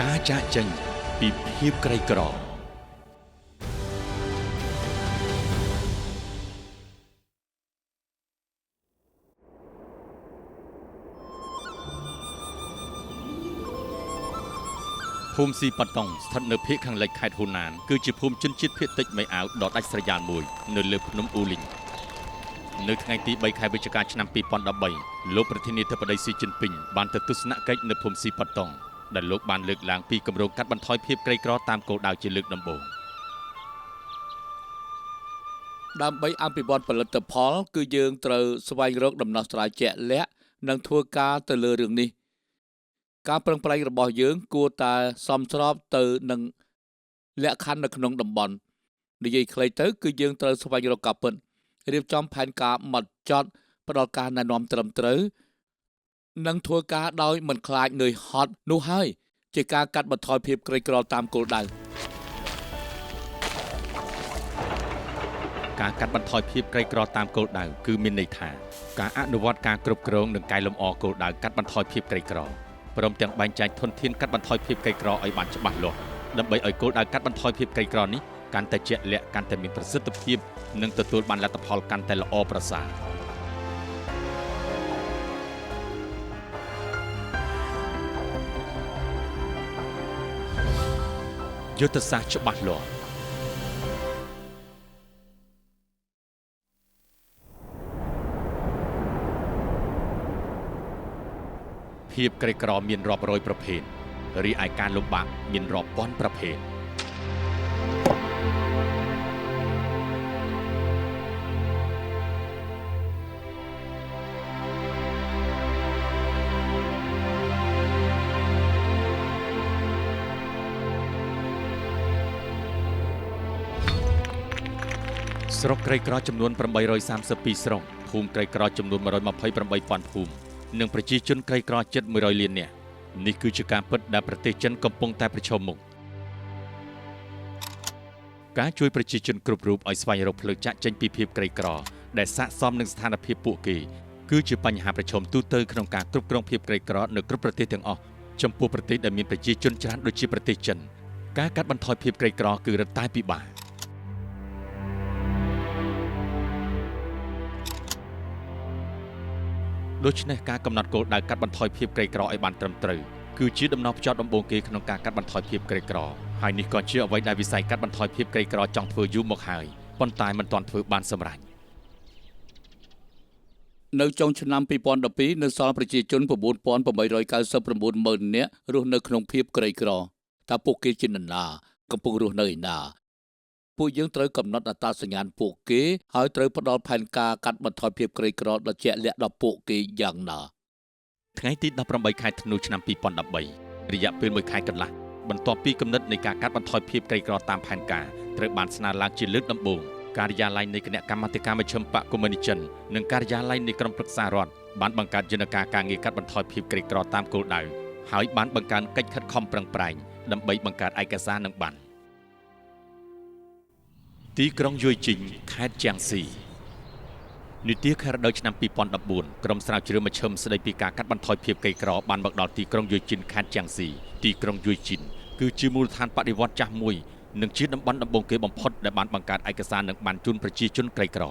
ការចាកចេញពីភាពក្រីក្រភូមិស៊ីប៉ាតុងស្ថិតនៅភាគខាងលិចខេត្តហ៊ូណានគឺជាភូមិជនជាតិភាគតិចមេអាវដ៏ដាច់ស្រយាលមួយនៅលើភ្នំអ៊ូលីងនៅថ្ងៃទី3ខែវិច្ឆិកាឆ្នាំ2013លោកប្រធានាធិបតីស៊ីជីនពីងបានទៅទស្សនកិច្ចនៅភូមិស៊ីប៉ាតុងដែលលោកបានលើកឡើងពីគម្រោងកាត់បន្ថយភាពក្រីក្រតាមគោលដៅជាលើកដំបូងដើម្បីអភិវឌ្ឍផលិតផលគឺយើងត្រូវស្វែងរកដំណោះស្រាយជាក់លាក់និងធ្វើការទៅលើរឿងនេះការប្រឹងប្រែងរបស់យើងគួរតែសមស្របទៅនឹងលក្ខខណ្ឌនៅក្នុងតំបន់និយាយខ្លីទៅគឺយើងត្រូវស្វែងរកការពិតរៀបចំផែនការម៉ត់ចត់ផ្ដល់ការណែនាំត្រឹមត្រូវនិងធ្វើការដោយមិនខ្លាចនឿយហត់នោះហើយជាការកាត់បន្ថយភាពក្រីក្រតាមគោលដៅការកាត់បន្ថយភាពក្រីក្រតាមគោលដៅគឺមានន័យថាការអនុវត្តការគ្រប់គ្រងនិងកែលម្អគោលដៅកាត់បន្ថយភាពក្រីក្រព្រមទាំងបែងចែកធនធានកាត់បន្ថយភាពក្រីក្រឲ្យបានច្បាស់លាស់ដើម្បីឲ្យគោលដៅកាត់បន្ថយភាពក្រីក្រនេះកាន់តែជាក់លាក់កាន់តែមានប្រសិទ្ធភាពនិងទទួលបានលទ្ធផលកាន់តែល្អប្រសើរយុទ្ធសាស្ត្រច្បាស់លាស់ភាពក្រីក្រមានរាប់រយប្រភេទរីឯការលំបាកមានរាប់ពាន់ប្រភេទស្រុកក្រីក្រចំនួន832ស្រុកភូមិក្រីក្រចំនួន128,000ភូមិនិងប្រជាជនក្រីក្រជិត100លាននាក់នេះគឺជាការពិតដែលប្រទេសចិនកំពុងតែប្រឈមមុខការជួយប្រជាជនគ្រប់រូបឲ្យស្វែងរកផ្លូវចាកចេញពីភាពក្រីក្រដែលស័ក្តិសមនឹងស្ថានភាពពួកគេគឺជាបញ្ហាប្រឈមទូទៅក្នុងការគ្រប់គ្រងភាពក្រីក្រនៅគ្រប់ប្រទេសទាំងអស់ចំពោះប្រទេសដែលមានប្រជាជនច្រើនដូចជាប្រទេសចិនការកាត់បន្ថយភាពក្រីក្រគឺរឹតតែពិបាកដូច្នេះការកំណត់គោលដៅកាត់បន្ថយភាពក្រីក្រឲ្យបានត្រឹមត្រូវគឺជាដំណោះភ្ជាប់ដំបូងគេក្នុងការកាត់បន្ថយភាពក្រីក្រហើយនេះក៏ជាអ្វីដែលវិស័យកាត់បន្ថយភាពក្រីក្រចង់ធ្វើយូរមកហើយប៉ុន្តែមិនទាន់ធ្វើបានសម្រេចនៅចុងឆ្នាំ2012នៅសល់ប្រជាជន9,899 ម៉ឺននាក់រស់នៅក្នុងភាពក្រីក្រតើពួកគេជានរណាកំពុងរស់នៅឯណាពួកយើងត្រូវកំណត់អត្តសញ្ញាណពួកគេហើយត្រូវផ្ដល់ផែនការកាត់បន្ថយភាពក្រីក្រដ៏ជាក់លាក់ដល់ពួកគេយ៉ាងណាថ្ងៃទី18ខែធ្នូឆ្នាំ2013រយៈពេល1ខែកន្លះបន្ទាប់ពីគំនិតនៃការកាត់បន្ថយភាពក្រីក្រតាមផែនការត្រូវបានស្នើឡើងជាលើកដំបូងការិយាល័យនៃគណៈកម្មាធិការមជ្ឈិមបក្សកុម្មុយនីសចិននិងការិយាល័យនៃក្រុមប្រឹក្សារដ្ឋបានបង្កើតយន្តការការងារកាត់បន្ថយភាពក្រីក្រតាមគោលដៅហើយបានបង្កើនកិច្ចខិតខំប្រឹងប្រែងដើម្បីបង្កើតឯកសារនិងប័ណ្ណទីក្រុងយុយជីងខេត្តជាងស៊ីនីតិខេរដូវឆ្នាំ2014ក្រុមស្រាវជ្រាវមជ្ឈិមស្ដីពីការកាត់បន្ថយភាពក្រីក្របានមកដល់ទីក្រុងយុយជីនខេត្តជាងស៊ីទីក្រុងយុយជីនគឺជាមូលដ្ឋានបដិវត្តន៍ចាស់មួយនិងជាតំបន់ដំបូងគេបំផុតដែលបានបង្កើតឯកសារនិងបានជូនប្រជាជនក្រីក្រ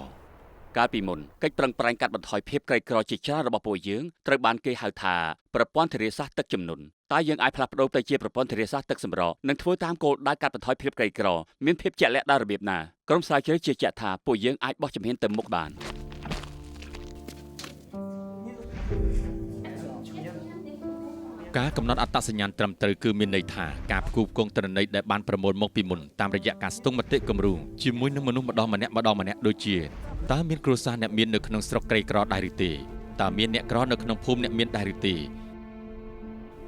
កាលពីមុនកិច្ចប្រឹងប្រែងកាត់បន្ថយភាពក្រីក្រជាច្រើនរបស់ពួកយើងត្រូវបានគេហៅថាប្រព័ន្ធធារាសាស្ត្រទឹកជំនន់តែយើងអាចផ្លាស់ប្ដូរទៅជាប្រព័ន្ធធារាសាស្ត្រទឹកសម្រកនិងធ្វើតាមគោលដៅកាត់បន្ថយភាពក្រីក្រមានភាពជាក់លាក់ដល់របៀបណាក្រុមស្រាវជ្រាវជឿជាក់ថាពួកយើងអាចបោះជំហានទៅមុខបានការកំណត់អត្តសញ្ញាណត្រឹមត្រូវគឺមានន័យថាការផ្គូផ្គងទិន្នន័យដែលបានប្រមូលមកពីមុនតាមរយៈការស្ទង់មតិគំរូជាមួយនឹងមនុស្សម្ដងម្នាក់ដូចជាតើមានគ្រួសារអ្នកមាននៅក្នុងស្រុកក្រីក្រដែរឬទេតើមានអ្នកក្រនៅក្នុងភូមិអ្នកមានដែរឬទេ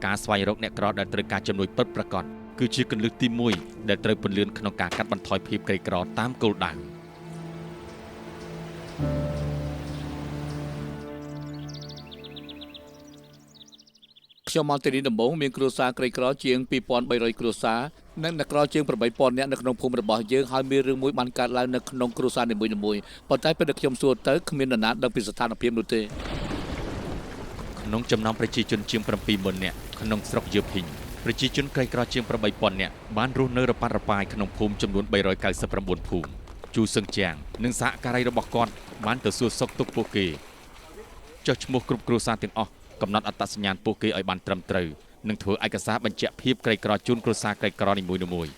ការស្វែងរកអ្នកក្រដែលត្រូវការជំនួយពិតប្រាកដគឺជាគន្លឹះទី1ដែលត្រូវពន្លឿនក្នុងការកាត់បន្ថយភាពក្រីក្រតាមគោលដៅខ្ញុំមកទីនេះដំបូងមានគ្រួសារក្រីក្រជាង2,300គ្រួសារនិងអ្នកក្រជាង8,000នាក់នៅក្នុងភូមិរបស់យើងហើយមានរឿងមួយបានកើតឡើងនៅក្នុងគ្រួសារនីមួយៗប៉ុន្តែពេលដែលខ្ញុំសួរទៅគ្មាននរណាដឹងពីស្ថានភាពនោះទេ ក្នុងចំណោមប្រជាជនជាង70000នាក់ក្នុងស្រុកយើភីង ប្រជាជនក្រីក្រជាង8,000 នាក់បានរស់នៅរប៉ាត់រប៉ាយក្នុងភូមិចំនួន399ភូមិជូសឹងជាងនិងសហការីរបស់គាត់បានទៅសួរសុខទុក្ខពួកគេចុះឈ្មោះគ្រប់គ្រួសារទាំងអស់កំណត់អត្តសញ្ញាណពួកគេឲ្យបានត្រឹមត្រូវនិងធ្វើឯកសារបញ្ជាក់ភាពក្រីក្រជូនគ្រួសារក្រីក្រនីមួយៗ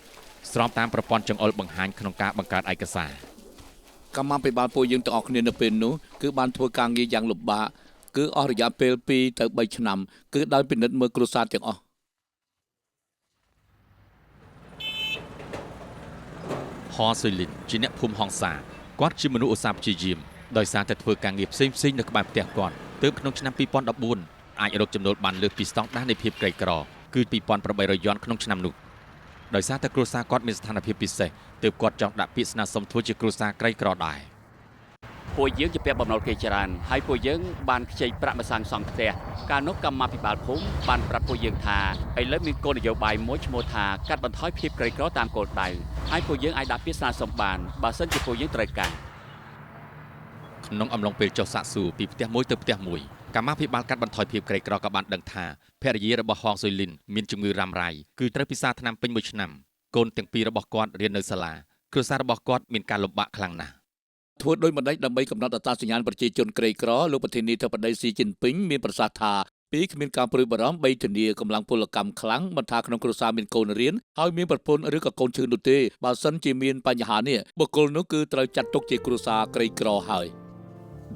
ស្របតាមប្រព័ន្ធចង្អុលបង្ហាញក្នុងការបង្កើតឯកសារកម្មាភិបាលពួកយើងទាំងអស់គ្នានៅពេលនោះគឺបានធ្វើការងារយ៉ាងលំបាកគឺអស់រយៈពេល2ទៅ3ឆ្នាំគឺដោយពិនិត្យមើលគ្រួសារទាំងអស់ហោស៊ុយលីនជាអ្នកភូមិហង្សាគាត់ជាមនុស្សឧស្សាហ៍ព្យាយាមដោយសារតែធ្វើការងារផ្សេងៗនៅក្បែរផ្ទះគាត់ទើបក្នុងឆ្នាំ2014អាចរកចំណូលបានលើសពីស្តង់ដារនៃភាពក្រីក្រគឺ 2,800 យ៉នក្នុងឆ្នាំនោះដោយសារតែគ្រួសារគាត់មានស្ថានភាពពិសេសទើបគាត់ចង់ដាក់ពាក្យស្នើសុំធ្វើជាគ្រួសារក្រីក្រដែរពួកយើងជាពាក់បំណុលគេច្រើនហើយពួកយើងបានខ្ចីប្រាក់មកសាងសង់ផ្ទះកាលនោះកម្មាភិបាលភូមិបានប្រាប់ពួកយើងថាឥឡូវមានគោលនយោបាយមួយឈ្មោះថាកាត់បន្ថយភាពក្រីក្រតាមគោលដៅហើយពួកយើងអាចដាក់ពាក្យស្នើសុំបានបើសិនជាពួកយើងត្រូវការក្នុងអំឡុងពេលចុះសាកសួរពីផ្ទះមួយទៅផ្ទះមួយកម្មាភិបាលកាត់បន្ថយភាពក្រីក្រក៏បានដឹងថាភរិយារបស់ហងស៊ុយលីនមានជំងឺរ៉ាំរ៉ៃគឺត្រូវពិសាថ្នាំពេញមួយឆ្នាំកូនទាំងពីររបស់គាត់រៀននៅសាលាគ្រួសាររបស់គាត់មានការលំបាកខ្លាំងណាស់ធ្វើដោយម្ដេចដើម្បីកំណត់អត្តសញ្ញាណប្រជាជនក្រីក្រលោកប្រធានាធិបតីស៊ីជីនពីងមានប្រសាសន៍ថាពីគ្មានការព្រួយបារម្ភបីធានាកម្លាំងពលកម្មខ្លាំងមិនថាក្នុងគ្រួសារមានកូនរៀនហើយមានប្រពន្ធឬក៏កូនឈឺនោះទេបើសិនជាមានបញ្ហានេះបុគ្គលនោះគឺត្រូវចាត់ទុកជាគ្រួសារក្រីក្រហើយ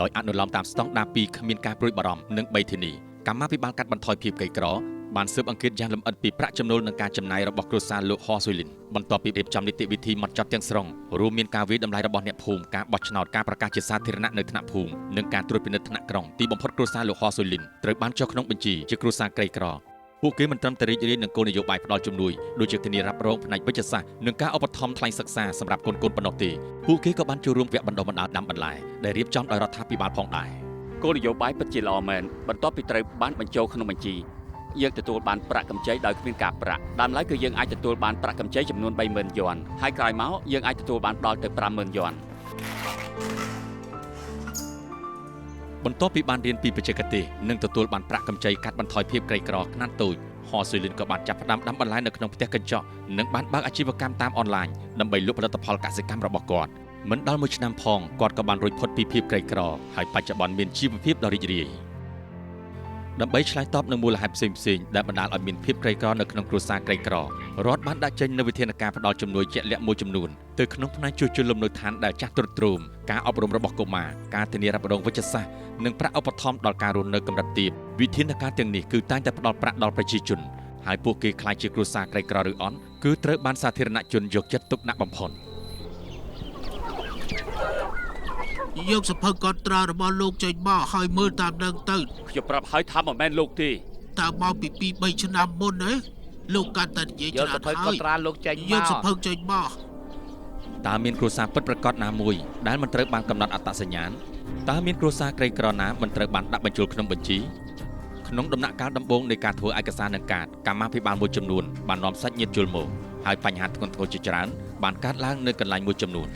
ដោយអនុលោមតាមស្តង់ដារ2គ្មានការព្រួយបារម្ភនិង3ធានាកម្មាភិបាលកាត់បន្ថយភាពក្រីក្របានស៊ើបអង្កេតយ៉ាងលម្អិតពីប្រាក់ចំណូលនិងការចំណាយរបស់គ្រួសារលោកហោស៊ុយលីនបន្ទាប់ពីរៀបចំនីតិវិធីហ្មត់ចត់ទាំងស្រុងរួមមានការវិយតម្លៃរបស់អ្នកភូមិការបោះឆ្នោតការប្រកាសជាសាធារណៈនៅថ្នាក់ភូមិនិងការត្រួតពិនិត្យថ្នាក់ក្រុងទីបំផុតគ្រួសារលោកហោស៊ុយលីនត្រូវបានចុះក្នុងបញ្ជីជាគ្រួសារក្រីក្រពួកគេមិនត្រឹមតែរីករាយនឹងគោលនយោបាយផ្ដល់ជំនួយដូចជាធានារ៉ាប់រងផ្នែកវិទ្យាសាស្ត្រនិងការឧបត្ថម្ភថ្លៃសិក្សាសម្រាប់កូនៗប៉ុណ្ណោះទេពួកគេក៏បានចូលរួមវគ្គបណ្ដុះបណ្ដាលដាំបន្លែដែលរៀបចំដោយរដ្ឋាភិបាលផងដែរគោលនយោបាយពិតជាល្អមែនបន្ទាប់ពីត្រូវបានបញ្ចូលក្នុងបញ្ជីយើងទទួលបានប្រាក់កម្ចីដោយគ្មានការប្រាក់ដើមឡើយគឺយើងអាចទទួលបានប្រាក់កម្ចីចំនួន 30,000 យ៉នហើយក្រោយមកយើងអាចទទួលបានដល់ទៅ 50,000 យ៉នបន្ទាប់ពីបានរៀនពីបច្ចេកទេសនិងទទួលបានប្រាក់កម្ចីកាត់បន្ថយភាពក្រីក្រខ្នាតតូចហោស៊ុយលីនក៏បានចាប់ផ្ដើមដាំបន្លែនៅក្នុងផ្ទះកញ្ចក់និងបានបើកអាជីវកម្មតាមអនឡាញដើម្បីលក់ផលិតផលកសិកម្មរបស់គាត់មិនដល់មួយឆ្នាំផងគាត់ក៏បានរួចផុតពីភាពក្រីក្រហើយបច្ចុប្បន្នមានជីវភាពដ៏រីករាយដើម្បីឆ្លើយតបនឹងមូលហេតុផ្សេងៗដែលបណ្ដាលឲ្យមានភាពក្រីក្រនៅក្នុងគ្រួសារក្រីក្ររដ្ឋបានដាក់ចេញនូវវិធានការផ្ដល់ជំនួយជាក់លាក់មួយចំនួនទៅក្នុងផ្នែកជួសជុលលំនៅឋានដែលចាស់ទ្រុឌទ្រោមការអប់រំរបស់កុមារការធានារ៉ាប់រងវិជ្ជសាស្ត្រនិងប្រាក់ឧបត្ថម្ភដល់ការរស់នៅកម្រិតទាបវិធានការទាំងនេះគឺតែងតែផ្ដល់ប្រាក់ដល់ប្រជាជនហើយពួកគេខ្លាចជាគ្រួសារក្រីក្រឬអន់គឺត្រូវបានសាធារណជនយកចិត្តទុកដាក់បំផុតយកសភៅកត់ត្រារបស់លោកចេញមកហើយមើលតាមនឹងទៅខ្ញុំប្រាប់ហើយថាមិនមែនលោកទេតើមកពី2-3ឆ្នាំមុនណាលោកកាន់តែនិយាយច្រើនហើយយកសភៅកត់ត្រាលោកចេញមកយកសភៅចេញមកតើមានគ្រួសារពិតប្រាកដណាមួយដែលមិនត្រូវបានកំណត់អត្តសញ្ញាណតើមានគ្រួសារក្រីក្រណាមិនត្រូវបានដាក់បញ្ចូលក្នុងបញ្ជីក្នុងដំណាក់កាលដំបូងនៃការធ្វើឯកសារនឹងកាតកម្មាភិបាលមួយចំនួនបាននាំសាច់ញាតិយល់មកហើយបញ្ហាធ្ងន់ធ្ងរជាច្រើនបានកើតឡើងនៅកន្លែងមួយចំនួន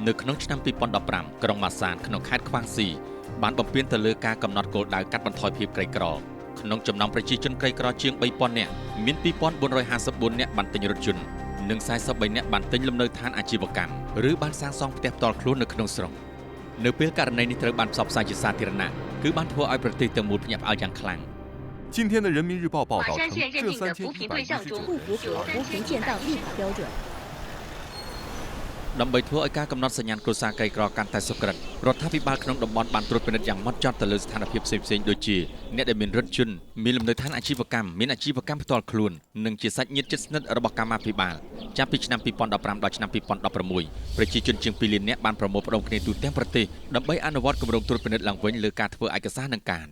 នៅក្នុងឆ្នាំ2015ក្រុងម៉ាសានក្នុងខេត្តខ្វាងស៊ីបានបំពេញទៅលើការកំណត់គោលដៅកាត់បន្ថយភាពក្រីក្រក្នុងចំណោមប្រជាជនក្រីក្រជាង 3,000 នាក់មាន 2,454 នាក់បានទិញរថយន្តនិង 43 នាក់បានទិញលំនៅឋានអាជីវកម្មឬបានសាងសង់ផ្ទះផ្ទាល់ខ្លួននៅក្នុងស្រុកនៅពេលករណីនេះត្រូវបានផ្សព្វផ្សាយជាសាធារណៈគឺបានធ្វើឲ្យប្រទេសទាំងមូលភ្ញាក់ផ្អើលយ៉ាងខ្លាំង今天的人民日报报道称，这不符合扶贫建档立法标准。ដើម្បីធ្វើឲ្យការកំណត់សញ្ញាណគ្រួសារក្រីក្រកាន់តែសុក្រឹតរដ្ឋាភិបាលក្នុងតំបន់បានត្រួតពិនិត្យយ៉ាងហ្មត់ចត់ទៅលើស្ថានភាពផ្សេងៗដូចជាអ្នកដែលមានរថយន្តមានលំនៅឋានអាជីវកម្មមានអាជីវកម្មផ្ទាល់ខ្លួននិងជាសាច់ញាតិជិតស្និទ្ធរបស់កម្មាភិបាលចាប់ពីឆ្នាំ2015ដល់ឆ្នាំ2016ប្រជាជនជាង2លាននាក់បានប្រមូលផ្ដុំគ្នាទូទាំងប្រទេសដើម្បីអនុវត្តគម្រោងត្រួតពិនិត្យឡើងវិញលើការធ្វើឯកសារនិងការ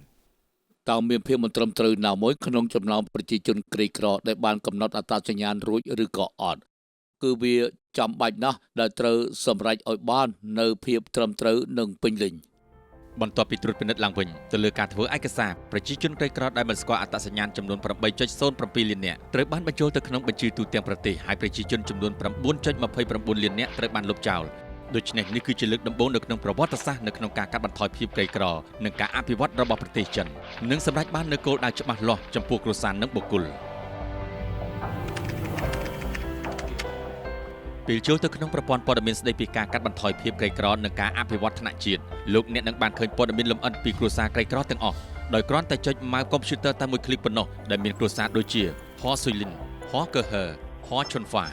តើមានភាពមិនត្រឹមត្រូវណាមួយក្នុងចំណោមប្រជាជនក្រីក្រដែលបានកំណត់អត្តសញ្ញាណរួចឬក៏អត់គឺវាចាំបាច់ណាស់ដែលត្រូវសម្រេចឲ្យបាននៅភាពត្រឹមត្រូវនិងពេញលេញបន្ទាប់ពីត្រួតពិនិត្យឡើងវិញទៅលើការធ្វើឯកសារប្រជាជនក្រីក្រដែលមិនស្គាល់អត្តសញ្ញាណចំនួន 8.07 លាននាក់ត្រូវបានបញ្ចូលទៅក្នុងបញ្ជីទូទាំងប្រទេសហើយប្រជាជនចំនួន 9.29 លាននាក់ត្រូវបានលុបចោល ដូច្នេះនេះគឺជាលើកដំបូងនៅក្នុងប្រវត្តិសាស្ត្រនៅក្នុងការកាត់បន្ថយភាពក្រីក្រនិងការអភិវឌ្ឍរបស់ប្រទេសចិននិងសម្រេចបាននូវគោលដៅច្បាស់លាស់ចំពោះគ្រួសារនិងបុគ្គលពេលចូលទៅក្នុងប្រព័ន្ធព័ត៌មានស្តីពីការកាត់បន្ថយភាពក្រីក្រនិងការអភិវឌ្ឍថ្នាក់ជាតិលោកអ្នកនឹងបានឃើញព័ត៌មានលម្អិតពីគ្រួសារក្រីក្រទាំងអស់ដោយគ្រាន់តែចុចម៉ៅកុំព្យូទ័រតែមួយគ្លីកប៉ុណ្ណោះដែលមានគ្រួសារដូចជាហ័រស៊ុយលីនហ័រកើហឺហ័រឈុនហ្វា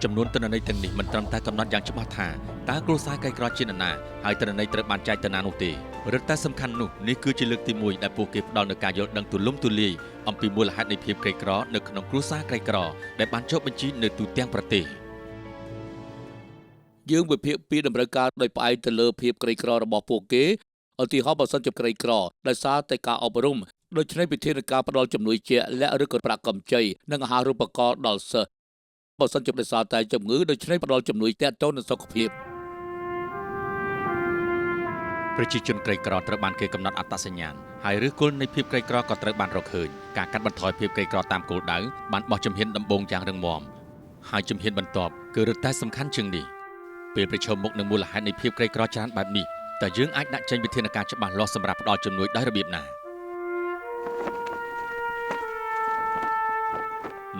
ចំនួនទិន្នន័យទាំងនេះមិនត្រឹមតែកំណត់យ៉ាងច្បាស់ថាតើគ្រួសារក្រីក្រជានរណាហើយទិន្នន័យត្រូវបានចែកទៅណានោះទេរឹតតែសំខាន់នោះនេះគឺជាលើកទី1ដែលពួកគេផ្ដល់នូវការយល់ដឹងទូលំទូលាយអំពីមូលហេតុនៃភាពក្រីក្រនៅក្នុងគ្រួសារក្រីក្រដែលបានចុះបញ្ជីនៅទូទាំងប្រទេសយើងវិភាគពីតម្រូវការដោយផ្អែកទៅលើភាពក្រីក្ររបស់ពួកគេឧទាហរណ៍បើសិនជាក្រីក្រដោយសារតែការអប់រំដូច្នេះវិធានការផ្ដល់ជំនួយជាក់លាក់ឬក៏ប្រាក់កម្ចីនិងអាហារូបករណ៍ដល់សិស្សបើសិនជាដោយសារតែជំងឺដូច្នេះផ្ដល់ជំនួយទាក់ទងនឹងសុខភាពប្រជាជនក្រីក្រត្រូវបានគេកំណត់អត្តសញ្ញាណហើយឫសគល់នៃភាពក្រីក្រក៏ត្រូវបានរកឃើញការកាត់បន្ថយភាពក្រីក្រតាមគោលដៅបានបោះជំហានដំបូងយ៉ាងរឹងមាំហើយជំហានបន្ទាប់គឺរឹតតែសំខាន់ជាងនេះពេលប្រឈមមុខនឹងមូលហេតុនៃភាពក្រីក្រច្រើនបែបនេះតើយើងអាចដាក់ចេញវិធានការច្បាស់លាស់សម្រាប់ផ្ដល់ជំនួយដោយរបៀបណា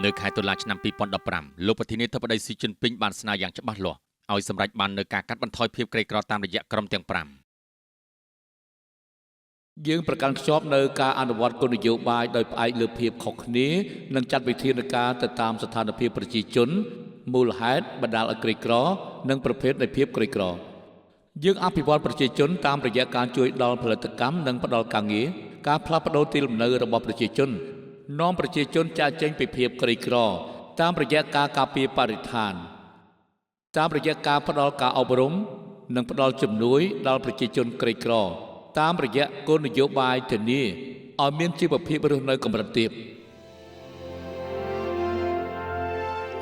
នៅខែតុលាឆ្នាំ2015លោកប្រធានាធិបតីស៊ីជីនពីងបានស្នើយ៉ាងច្បាស់លាស់ឲ្យសម្រេចបាននូវការកាត់បន្ថយភាពក្រីក្រតាមរយៈក្រុមទាំង5យើងប្រកាន់ខ្ជាប់នៅការអនុវត្តគោលនយោបាយដោយផ្អែកលើភាពខុសគ្នានិងចាត់វិធានការទៅតាមស្ថានភាពប្រជាជនមូលហេតុបណ្ដាលឲ្យក្រីក្រនិងប្រភេទនៃភាពក្រីក្រយើងអភិវឌ្ឍប្រជាជនតាមរយៈការជួយដល់ផលិតកម្មនិងផ្ដល់ការងារការផ្លាស់ប្ដូរទីលំនៅរបស់ប្រជាជននាំប្រជាជនចាកចេញពីភាពក្រីក្រតាមរយៈការការពារបរិស្ថានតាមរយៈការផ្ដល់ការអប់រំនិងផ្ដល់ជំនួយដល់ប្រជាជនក្រីក្រតាមរយៈគោលនយោបាយធានាឲ្យមានជីវភាពរស់នៅកម្រិតទាប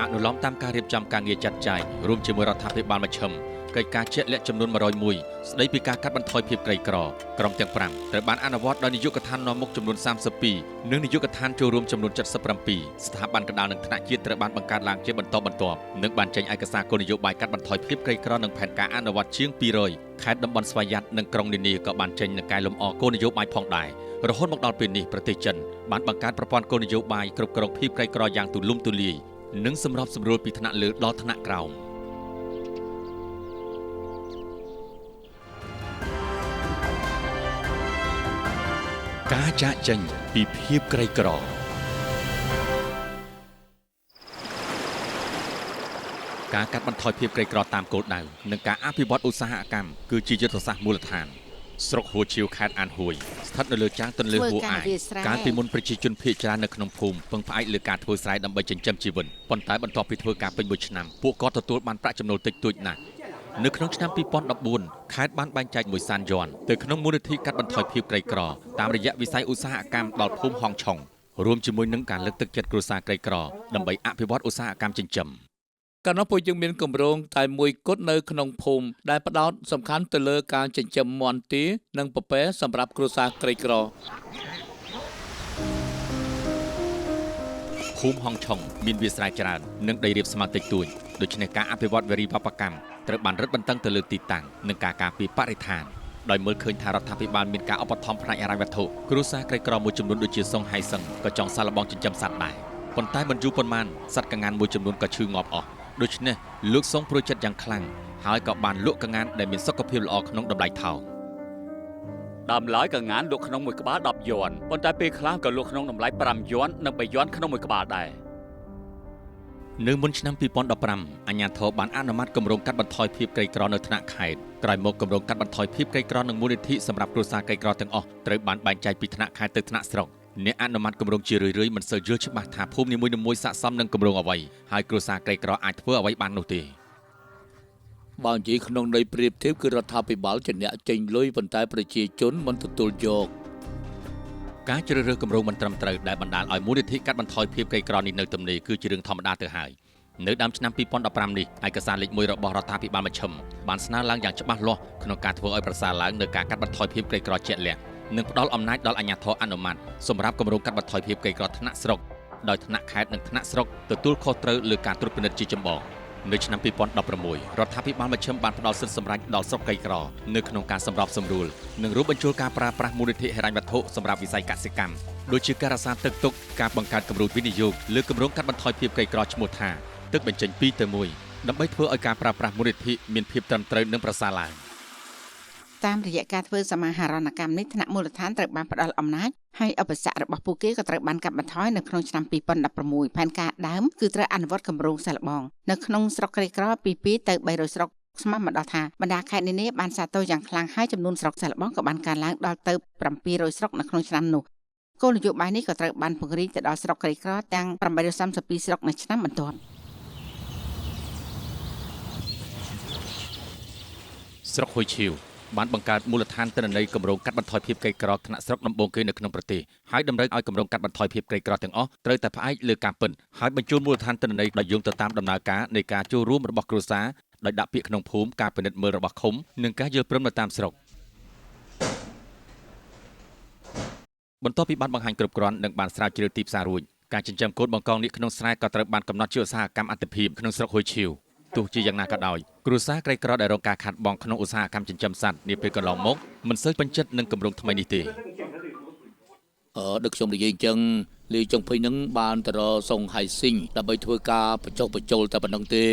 អនុលោមតាមការរៀបចំការងារចាត់ចែងរួមជាមួយរដ្ឋាភិបាលមជ្ឈិមកិច្ចការជាក់លាក់ចំនួន101ស្ដីពីការកាត់បន្ថយភាពក្រីក្រក្រុមទាំង5ត្រូវបានអនុវត្តដោយនាយកដ្ឋាននាំមុខចំនួន32និងនាយកដ្ឋានចូលរួមចំនួន77ស្ថាប័នកណ្ដាលនិងថ្នាក់ជាតិត្រូវបានបង្កើតឡើងជាបន្តបន្ទាប់និងបានចេញឯកសារគោលនយោបាយកាត់បន្ថយភាពក្រីក្រនិងផែនការអនុវត្តជាង200ខេត្តតំបន់ស្វយ័តនិងក្រុងនានាក៏បានចេញនឹងកែលម្អគោលនយោបាយផងដែររហូតមកដល់ពេលនេះប្រទេសចិនបានបង្កើតប្រព័ន្ធគោលនយោបាយគ្រប់គ្រងភាពក្រីក្រយ៉ាងទូលំទូលាយនិងសម្របសម្រួលពីថ្នាក់លើដល់ថ្នាក់ក្រោមការចាកចេញពីភាពក្រីក្រការកាត់បន្ថយភាពក្រីក្រតាមគោលដៅនិងការអភិវឌ្ឍឧស្សាហកម្មគឺជាយុទ្ធសាស្ត្រមូលដ្ឋានស្រុកហួឈៀវខេត្តអានហួយស្ថិតនៅលើចាងទន្លេហួអាយកាលពីមុនប្រជាជនភាគច្រើននៅក្នុងភូមិពឹងផ្អែកលើការធ្វើស្រែដើម្បីចិញ្ចឹមជីវិតប៉ុន្តែបន្ទាប់ពីធ្វើការពេញមួយឆ្នាំពួកគាត់ទទួលបានប្រាក់ចំណូលតិចតួចណាស់នៅក្នុងឆ្នាំ2014ខេត្តបានបែងចែកមួយសានយ័ន្តទៅក្នុងមូលនិធិកាត់បន្ថយភាពក្រីក្រតាមរយៈវិស័យឧស្សាហកម្មដល់ភូមិហងឆុងរួមជាមួយនឹងការលើកទឹកចិត្តគ្រួសារក្រីក្រដើម្បីអភិវឌ្ឍឧស្សាហកម្មចិញ្ចឹមកាលនោះពួកយើងមានគម្រោងតែមួយគត់នៅក្នុងភូមិដែលផ្ដោតសំខាន់ទៅលើការចិញ្ចឹមមាន់ទានិងពពែសម្រាប់គ្រួសារក្រីក្រភូមិហងឆុងមានវាលស្រែច្រើននិងដីរាបស្មើតិចតួចដូច្នេះការអភិវឌ្ឍវារីវប្បកម្មត្រូវបានរឹតបន្តឹងទៅលើទីតាំងនិងការការពារបរិស្ថានដោយមើលឃើញថារដ្ឋាភិបាលមានការឧបត្ថម្ភផ្នែកហិរញ្ញវត្ថុគ្រួសារក្រីក្រមួយចំនួនដូចជាសុងហៃសឹងក៏ចង់សាកល្បងចិញ្ចឹមសត្វដែរប៉ុន្តែមិនយូរប៉ុន្មានសត្វកង្ហានមួយចំនួនក៏ឈឺងាប់អស់ដូច្នេះលោកសុងប្រួយចិត្តយ៉ាងខ្លាំងហើយក៏បានលក់កង្ហានដែលមានសុខភាពល្អក្នុងតម្លៃថោកដើមឡើយកង្ហានលក់ក្នុងមួយក្បាល10យួនប៉ុន្តែពេលខ្លះក៏លក់ក្នុងតម្លៃ5យួននិង3យួនក្នុងមួយក្បាលដែរនៅមុនឆ្នាំ2015អាជ្ញាធរបានអនុម័តគម្រោងកាត់បន្ថយភាពក្រីក្រនៅថ្នាក់ខេត្តក្រោយមកគម្រោងកាត់បន្ថយភាពក្រីក្រនឹងមូលនិធិសម្រាប់គ្រួសារក្រីក្រទាំងអស់ត្រូវបានបែងចែកពីថ្នាក់ខេត្តទៅថ្នាក់ស្រុកអ្នកអនុម័តគម្រោងជារឿយៗមិនសូវយល់ច្បាស់ថាភូមិនីមួយៗស័ក្តិសមនឹងគម្រោងអ្វីហើយគ្រួសារក្រីក្រអាចធ្វើអ្វីបាននោះទេបើនិយាយក្នុងន័យប្រៀបធៀបគឺរដ្ឋាភិបាលជាអ្នកចេញលុយប៉ុន្តែប្រជាជនមិនទទួលយកការជ្រើសរើសគម្រោងមិនត្រឹមត្រូវដែលបណ្ដាលឲ្យមូលនិធិកាត់បន្ថយភាពក្រីក្រនេះនៅទំនេរគឺជារឿងធម្មតាទៅហើយនៅដើមឆ្នាំ2015នេះឯកសារលេខ1របស់រដ្ឋាភិបាលមជ្ឈិមបានស្នើឡើងយ៉ាងច្បាស់លាស់ក្នុងការធ្វើឲ្យប្រសើរឡើងនៅការកាត់បន្ថយភាពក្រីក្រជាក់លាក់ និងផ្ដល់អំណាចដល់អាជ្ញាធរអនុម័តសម្រាប់គម្រោងកាត់បន្ថយភាពក្រីក្រថ្នាក់ស្រុកដោយថ្នាក់ខេត្តនិងថ្នាក់ស្រុកទទួលខុសត្រូវលើការត្រួតពិនិត្យជាចម្បងនៅឆ្នាំ2016រដ្ឋាភិបាលមជ្ឈិមបានផ្ដល់សិទ្ធិសម្រេចដល់ស្រុកក្រីក្រនៅក្នុងការសម្របសម្រួលនិងរួមបញ្ចូលការប្រើប្រាស់មូលនិធិហិរញ្ញវត្ថុសម្រាប់វិស័យកសិកម្មដូចជាការរក្សាទឹកទុកការបង្កើតគម្រោងវិនិយោគលើគម្រោងកាត់បន្ថយភាពក្រីក្រឈ្មោះថាទឹកបញ្ចេញ2ទៅ1ដើម្បីធ្វើឲ្យការប្រើប្រាស់មូលនិធិមានភាពត្រឹមត្រូវនិងប្រសើរឡើងតាមរយៈការធ្វើសមាហរណកម្មនេះថ្នាក់មូលដ្ឋានត្រូវបានផ្ដល់អំណាចហើយឧបសគ្គរបស់ពួកគេក៏ត្រូវបានកាត់បន្ថយនៅក្នុងឆ្នាំ2016ផែនការដើមគឺត្រូវអនុវត្តគម្រោងសាឡបងនៅក្នុងស្រុកក្រីក្រពី2ទៅ300ស្រុកស្មានមកដល់ថាបណ្ដាខេត្តនានាបានសាទរយ៉ាងខ្លាំងហើយចំនួនស្រុកសាឡបងក៏បានកើនឡើងដល់ទៅ700ស្រុកនៅក្នុងឆ្នាំនោះគោលនយោបាយនេះក៏ត្រូវបានពង្រីកទៅដល់ស្រុកក្រីក្រទាំង832ស្រុកនៅឆ្នាំបន្ទាប់ស្រុកហ៊ុយឈីវបានបង្កើតមូលដ្ឋានទិន្នន័យគម្រោងកាត់បន្ថយភាពក្រីក្រថ្នាក់ស្រុកដំបូងគេនៅក្នុងប្រទេសហើយតម្រូវឲ្យគម្រោងកាត់បន្ថយភាពក្រីក្រទាំងអស់ត្រូវតែផ្អែកលើការពិតហើយបញ្ចូលមូលដ្ឋានទិន្នន័យដោយយោងទៅតាមដំណើរការនៃការចូលរួមរបស់គ្រួសារដោយដាក់ពាក្យក្នុងភូមិការពិនិត្យមើលរបស់ឃុំនិងការយល់ព្រមនៅតាមស្រុកបន្ទាប់ពីបានបង្ហាញគ្រប់គ្រាន់និងបានស្រាវជ្រាវទីផ្សាររួចការចិញ្ចឹមកូនបង្កងនេះក្នុងស្រែក៏ត្រូវបានកំណត់ជាឧស្សាហកម្មអន្តរភាពក្នុងស្រុកហ៊ុយឈីវទោះជាយ៉ាងណាក៏ដោយគ្រួសារក្រីក្រដែលរងការខាតបង់ក្នុងឧស្សាហកម្មចិញ្ចឹមសត្វនាពេលកន្លងមកមិនសូវពេញចិត្តនឹងគម្រោងថ្មីនេះទេដឹកខ្ញុំនិយាយអញ្ចឹងលីចុងភ័យនឹងបានទៅរកសុងហៃស៊ីងដើម្បីធ្វើការបញ្ចុះបញ្ចូលតែប៉ុណ្្នឹងទេ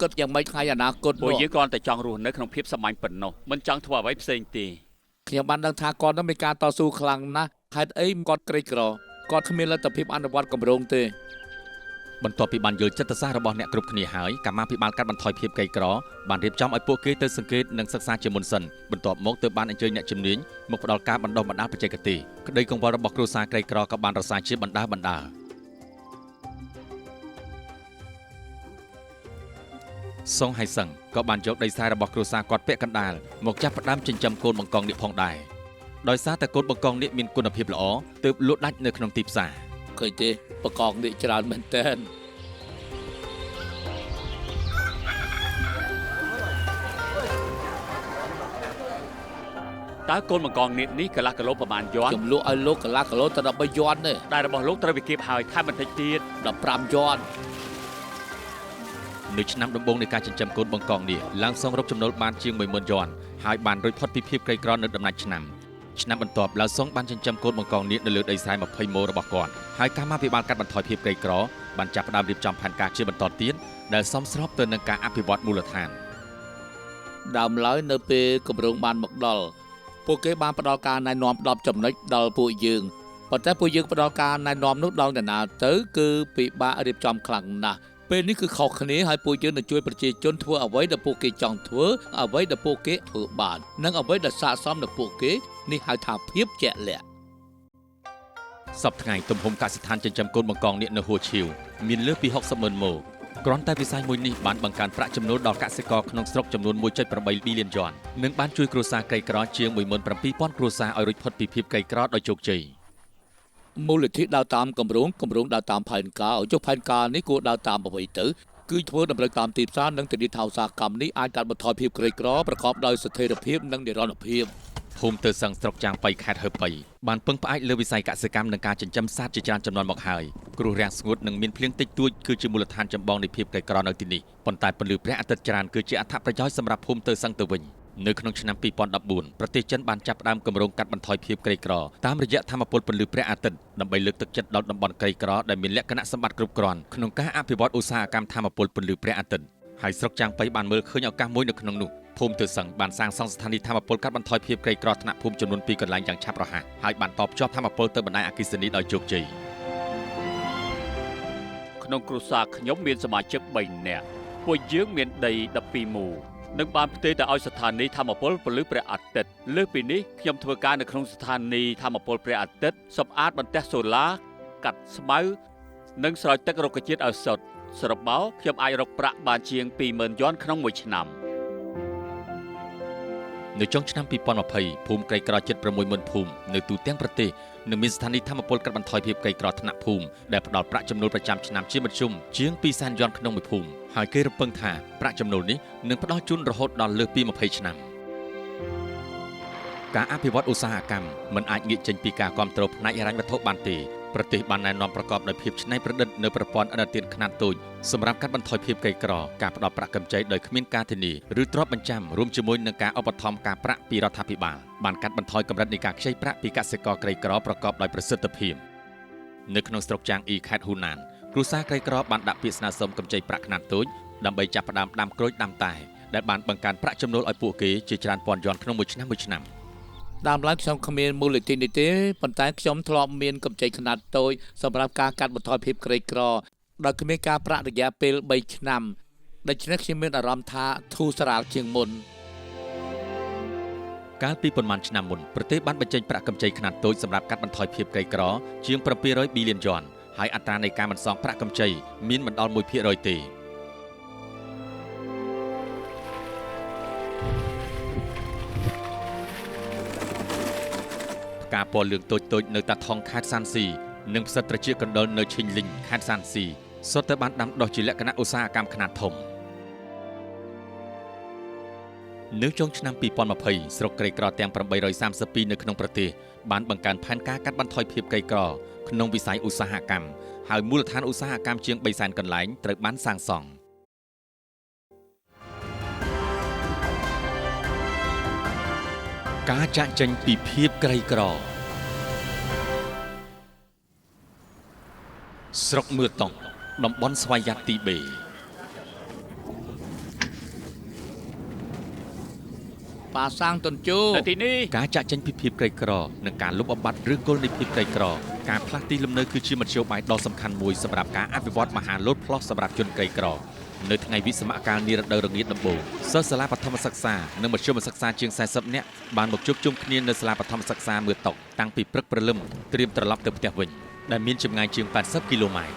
គិតយ៉ាងម៉េចថ្ងៃអនាគតពួកយើងគ្រាន់តែចង់រស់នៅក្នុងភាពសាមញ្ញប៉ុណ្ណោះមិនចង់ធ្វើអ្វីផ្សេងទេខ្ញុំបានដឹងថាគាត់នឹងមានការតស៊ូខ្លាំងណាស់ហេតុអីគាត់ក្រីក្រគាត់គ្មានលទ្ធភាពអនុវត្តគម្រោងទេបន្ទាប់ពីបានយល់ចិត្តសាស្ត្ររបស់អ្នកគ្រប់គ្នាហើយកម្មាភិបាលកាត់បន្ថយភាពក្រីក្របានរៀបចំឲ្យពួកគេទៅសង្កេតនិងសិក្សាជាមុនសិនបន្ទាប់មកទើបបានអញ្ជើញអ្នកជំនាញមកផ្ដល់ការបណ្ដុះបណ្ដាលបច្ចេកទេសក្តីកង្វល់របស់គ្រួសារក្រីក្រក៏បានរសាយជាបណ្ដាសុងហៃសឹងក៏បានយកដីស្រែរបស់គ្រួសារគាត់ពាក់កណ្ដាលមកចាប់ផ្ដើមចិញ្ចឹមកូនបង្កងនេះផងដែរដោយសារតែកូនបង្កងនេះមានគុណភាពល្អទើបលក់ដាច់នៅក្នុងទីផ្សារឃើញទេបង្កងនេះច្រើនមែនទែនតើកូនបង្កងនេះកន្លះគីឡូប្រហែលយន់ខ្ញុំលក់ឲ្យលោកកន្លះគីឡូទៅ13យន់ទេដែលរបស់លោកត្រូវវិគៀបហើយខែបន្តិចទៀត15យន់នៅឆ្នាំដំបូងនៃការចិញ្ចឹមកូនបង្កងនេះឡើងសងរកចំណូលបានជាង 10000 យន់ហើយបានរួចផុតពីភាពក្រីក្រនៅដំណាច់ឆ្នាំបន្ទាប់ឡើងសងបានចិញ្ចឹមកូនបង្កងនេះនៅលើដីស្រែ20 ម៉ូរបស់គាត់ហើយកម្មាភិបាលកាត់បន្ថយភាពក្រីក្របានចាប់ផ្ដើមរៀបចំផែនការជាបន្តទៀតដែលសមស្របទៅនឹងការអភិវឌ្ឍមូលដ្ឋានដើមឡើយនៅពេលគម្រោងបានមកដល់ពួកគេបានផ្ដល់ការណែនាំ10ចំណុចដល់ពួកយើងប៉ុន្តែពួកយើងផ្ដល់ការណែនាំនោះដល់អ្នកណាទៅគឺពិបាករៀបចំខ្លាំងណាស់ពេលនេះគឺខុសគ្នាហើយពួកយើងនឹងជួយប្រជាជនធ្វើអ្វីដែលពួកគេចង់ធ្វើអ្វីដែលពួកគេធ្វើបាននិងអ្វីដែលស័ក្តិសមដល់ពួកគេនេះហៅថាភាពជាក់លាក់សប្តាហ៍ថ្ងៃទំហំកសិដ្ឋានចិញ្ចឹមកូនបង្កងនេះនៅហ៊ូឈីវមានលើសពី 60,000 ម៉ូគ្រាន់តែវិស័យមួយនេះបានបង្កើនប្រាក់ចំណូលដល់កសិករក្នុងស្រុកចំនួន 1.8 ប៊ីលានយន់និងបានជួយគ្រួសារក្រីក្រជាង 17,000 គ្រួសារឲ្យរួចផុតពីភាពក្រីក្រដោយជោគជ័យមូលនិធិដើរតាមគម្រោងដើរតាមផែនការឲ្យចុះផែនការនេះគួរដើរតាមអ្វីទៅគឺធ្វើតម្រូវតាមទីផ្សារនិងធានាថាឧស្សាហកម្មនេះអាចកាត់បន្ថយភាពក្រីក្រប្រកបដោយស្ថិរភាពនិងនិរន្តរភាពភូមិទើសឹងស្រុកចាងប៉ៃខេត្តហើប៉ៃបានពឹងផ្អែកលើវិស័យកសិកម្មនិងការចិញ្ចឹមសត្វជាច្រើនចំនួនមកហើយគ្រោះរាំងស្ងួតនិងមានភ្លៀងតិចតួចគឺជាមូលដ្ឋានចម្បងនៃភាពក្រីក្រនៅទីនេះប៉ុន្តែពន្លឺព្រះអាទិត្យច្រើនគឺជាអត្ថប្រយោជន៍សម្រាប់ភូមិទើសឹងទៅវិញនៅក្នុងឆ្នាំ2014ប្រទេសចិនបានចាប់ផ្ដើមគម្រោងកាត់បន្ថយភាពក្រីក្រតាមរយៈថាមពលពន្លឺព្រះអាទិត្យដើម្បីលើកទឹកចិត្តដល់តំបន់ក្រីក្រដែលមានលក្ខណៈសម្បត្តិគ្រប់គ្រាន់ក្នុងការអភិវឌ្ឍឧស្សាហកម្មថាមពលពន្លឺព្រះអាទិត្យហើយស្រុកចាងប៉ៃបានមើលឃើញឱកាសមួយនៅក្នុងនោះភូមិទើសឹងបានសាងសង់ស្ថានីយ៍ថាមពលកាត់បន្ថយភាពក្រីក្រថ្នាក់ភូមិចំនួន2កន្លែងយ៉ាងឆាប់រហ័សហើយបានតបភ្ជាប់ថាមពលទៅបណ្ដាញអគ្គិសនីដោយជោគជ័យក្នុងគ្រួសារខ្ញុំមានសមាជិក3នាក់ពួកយើងមានដី12 ម៉ូនឹងបានផ្ទេរទៅឲ្យស្ថានីយ៍ថាមពលពលឺព្រះអាទិត្យលើសពីនេះខ្ញុំធ្វើការនៅក្នុងស្ថានីយ៍ថាមពលព្រះអាទិត្យសម្អាតបន្ទះសូឡាកាត់ស្មៅនិងស្រោចទឹករុក្ខជាតិឲ្យសុទ្ធសរុបមកខ្ញុំអាចរកប្រាក់បានជាង 20,000 យន់ក្នុងមួយឆ្នាំនៅចុងឆ្នាំ2020ភូមិក្រីក្រជិត 60,000 ភូមិនៅទូទាំងប្រទេសនឹងមានស្ថានីយ៍ថាមពលកាត់បន្ថយភាពក្រីក្រថ្នាក់ភូមិដែលផ្ដល់ប្រាក់ចំណូលប្រចាំឆ្នាំជាមធ្យមជាង 200,000 យន់ក្នុងមួយភូមិហើយគេរំពឹងថាប្រាក់ចំណូលនេះនឹងផ្ដល់ជូនរហូតដល់លើសពី20ឆ្នាំ ការអភិវឌ្ឍឧស្សាហកម្មមិនអាចងាកចេញពីការគ្រប់គ្រងផ្នែកហិរញ្ញវត្ថុបានទេប្រទេសបានណែនាំប្រកបដោយភាពច្នៃប្រឌិតនៅប្រព័ន្ធឥណទានខ្នាតតូចសម្រាប់កាត់បន្ថយភាពក្រីក្រការផ្ដល់ប្រាក់កម្ចីដោយគ្មានការធានាឬទ្រព្យបញ្ចាំរួមជាមួយនឹងការឧបត្ថម្ភការប្រាក់ពីរដ្ឋាភិបាលបានកាត់បន្ថយកម្រិតនៃការខ្ចីប្រាក់ពីកសិករក្រីក្រប្រកបដោយប្រសិទ្ធភាពនៅក្នុងស្រុកចាងអ៊ីខេត្តហ៊ូណានគ្រួសារក្រីក្របានដាក់ពាក្យស្នើសុំកម្ចីប្រាក់ខ្នាតតូចដើម្បីចាប់ផ្ដើមដាំក្រូចដាំតែដែលបានបង្កើនប្រាក់ចំណូលឲ្យពួកគេជាច្រើនពាន់យន់ក្នុងមួយឆ្នាំដើមឡើយខ្ញុំគ្មានមូលនិធិនេះទេប៉ុន្តែខ្ញុំធ្លាប់មានកម្ចីខ្នាតតូចសម្រាប់ការកាត់បន្ថយភាពក្រីក្រដោយគ្មានការប្រាក់រយៈពេល3ឆ្នាំដូច្នេះខ្ញុំមានអារម្មណ៍ថាធូរស្រាលជាងមុនកាលពីប៉ុន្មានឆ្នាំមុនប្រទេសបានបញ្ចេញប្រាក់កម្ចីខ្នាតតូចសម្រាប់កាត់បន្ថយភាពក្រីក្រជាង700ប៊ីលានយន់ហើយអត្រានៃការបន្សងប្រាក់កម្ចីមានមិនដល់ 1% ទេការពណ៌លឿងតូចៗនៅតាថងខេត្តសាន់ស៊ីនិងផ្សិតត្រចៀកកណ្ដុរនៅឈិញលីងខេត្តសាន់ស៊ីសុទ្ធតែបានដាំដុះជាលក្ខណៈឧស្សាហកម្មខ្នាតធំនៅចុងឆ្នាំ2020ស្រុកក្រីក្រទាំង832នៅក្នុងប្រទេសបានបង្កើនផែនការកាត់បន្ថយភាពក្រីក្រក្នុងវិស័យឧស្សាហកម្មហើយមូលដ្ឋានឧស្សាហកម្មជាង300,000កន្លែងត្រូវបានសាងសង់ការចាក់ចេញពីភាពក្រីក្រស្រុកមឿតុងតំបន់ស្វយ័តទីបេប៉ាសាងតុនជូនៅទីនេះការចាក់ចេញពីភាពក្រីក្រនិងការលុបបំបាត់ឬគល់នៃភាពក្រីក្រការផ្លាស់ទីលំនៅគឺជាមធ្យោបាយដ៏សំខាន់មួយសម្រាប់ការអភិវឌ្ឍមហាលោតផ្លោះសម្រាប់ជនក្រីក្រនៅថ្ងៃវិស្សមកាលនារដូវរងាដំបូងសិស្សសាលាបឋមសិក្សានិងមធ្យមសិក្សាជាង40នាក់បានមកជួបជុំគ្នានៅសាលាបឋមសិក្សាមឿតុកតាំងពីព្រឹកព្រលឹមត្រៀមត្រឡប់ទៅផ្ទះវិញដែលមានចម្ងាយជាង80គីឡូម៉ែត្រ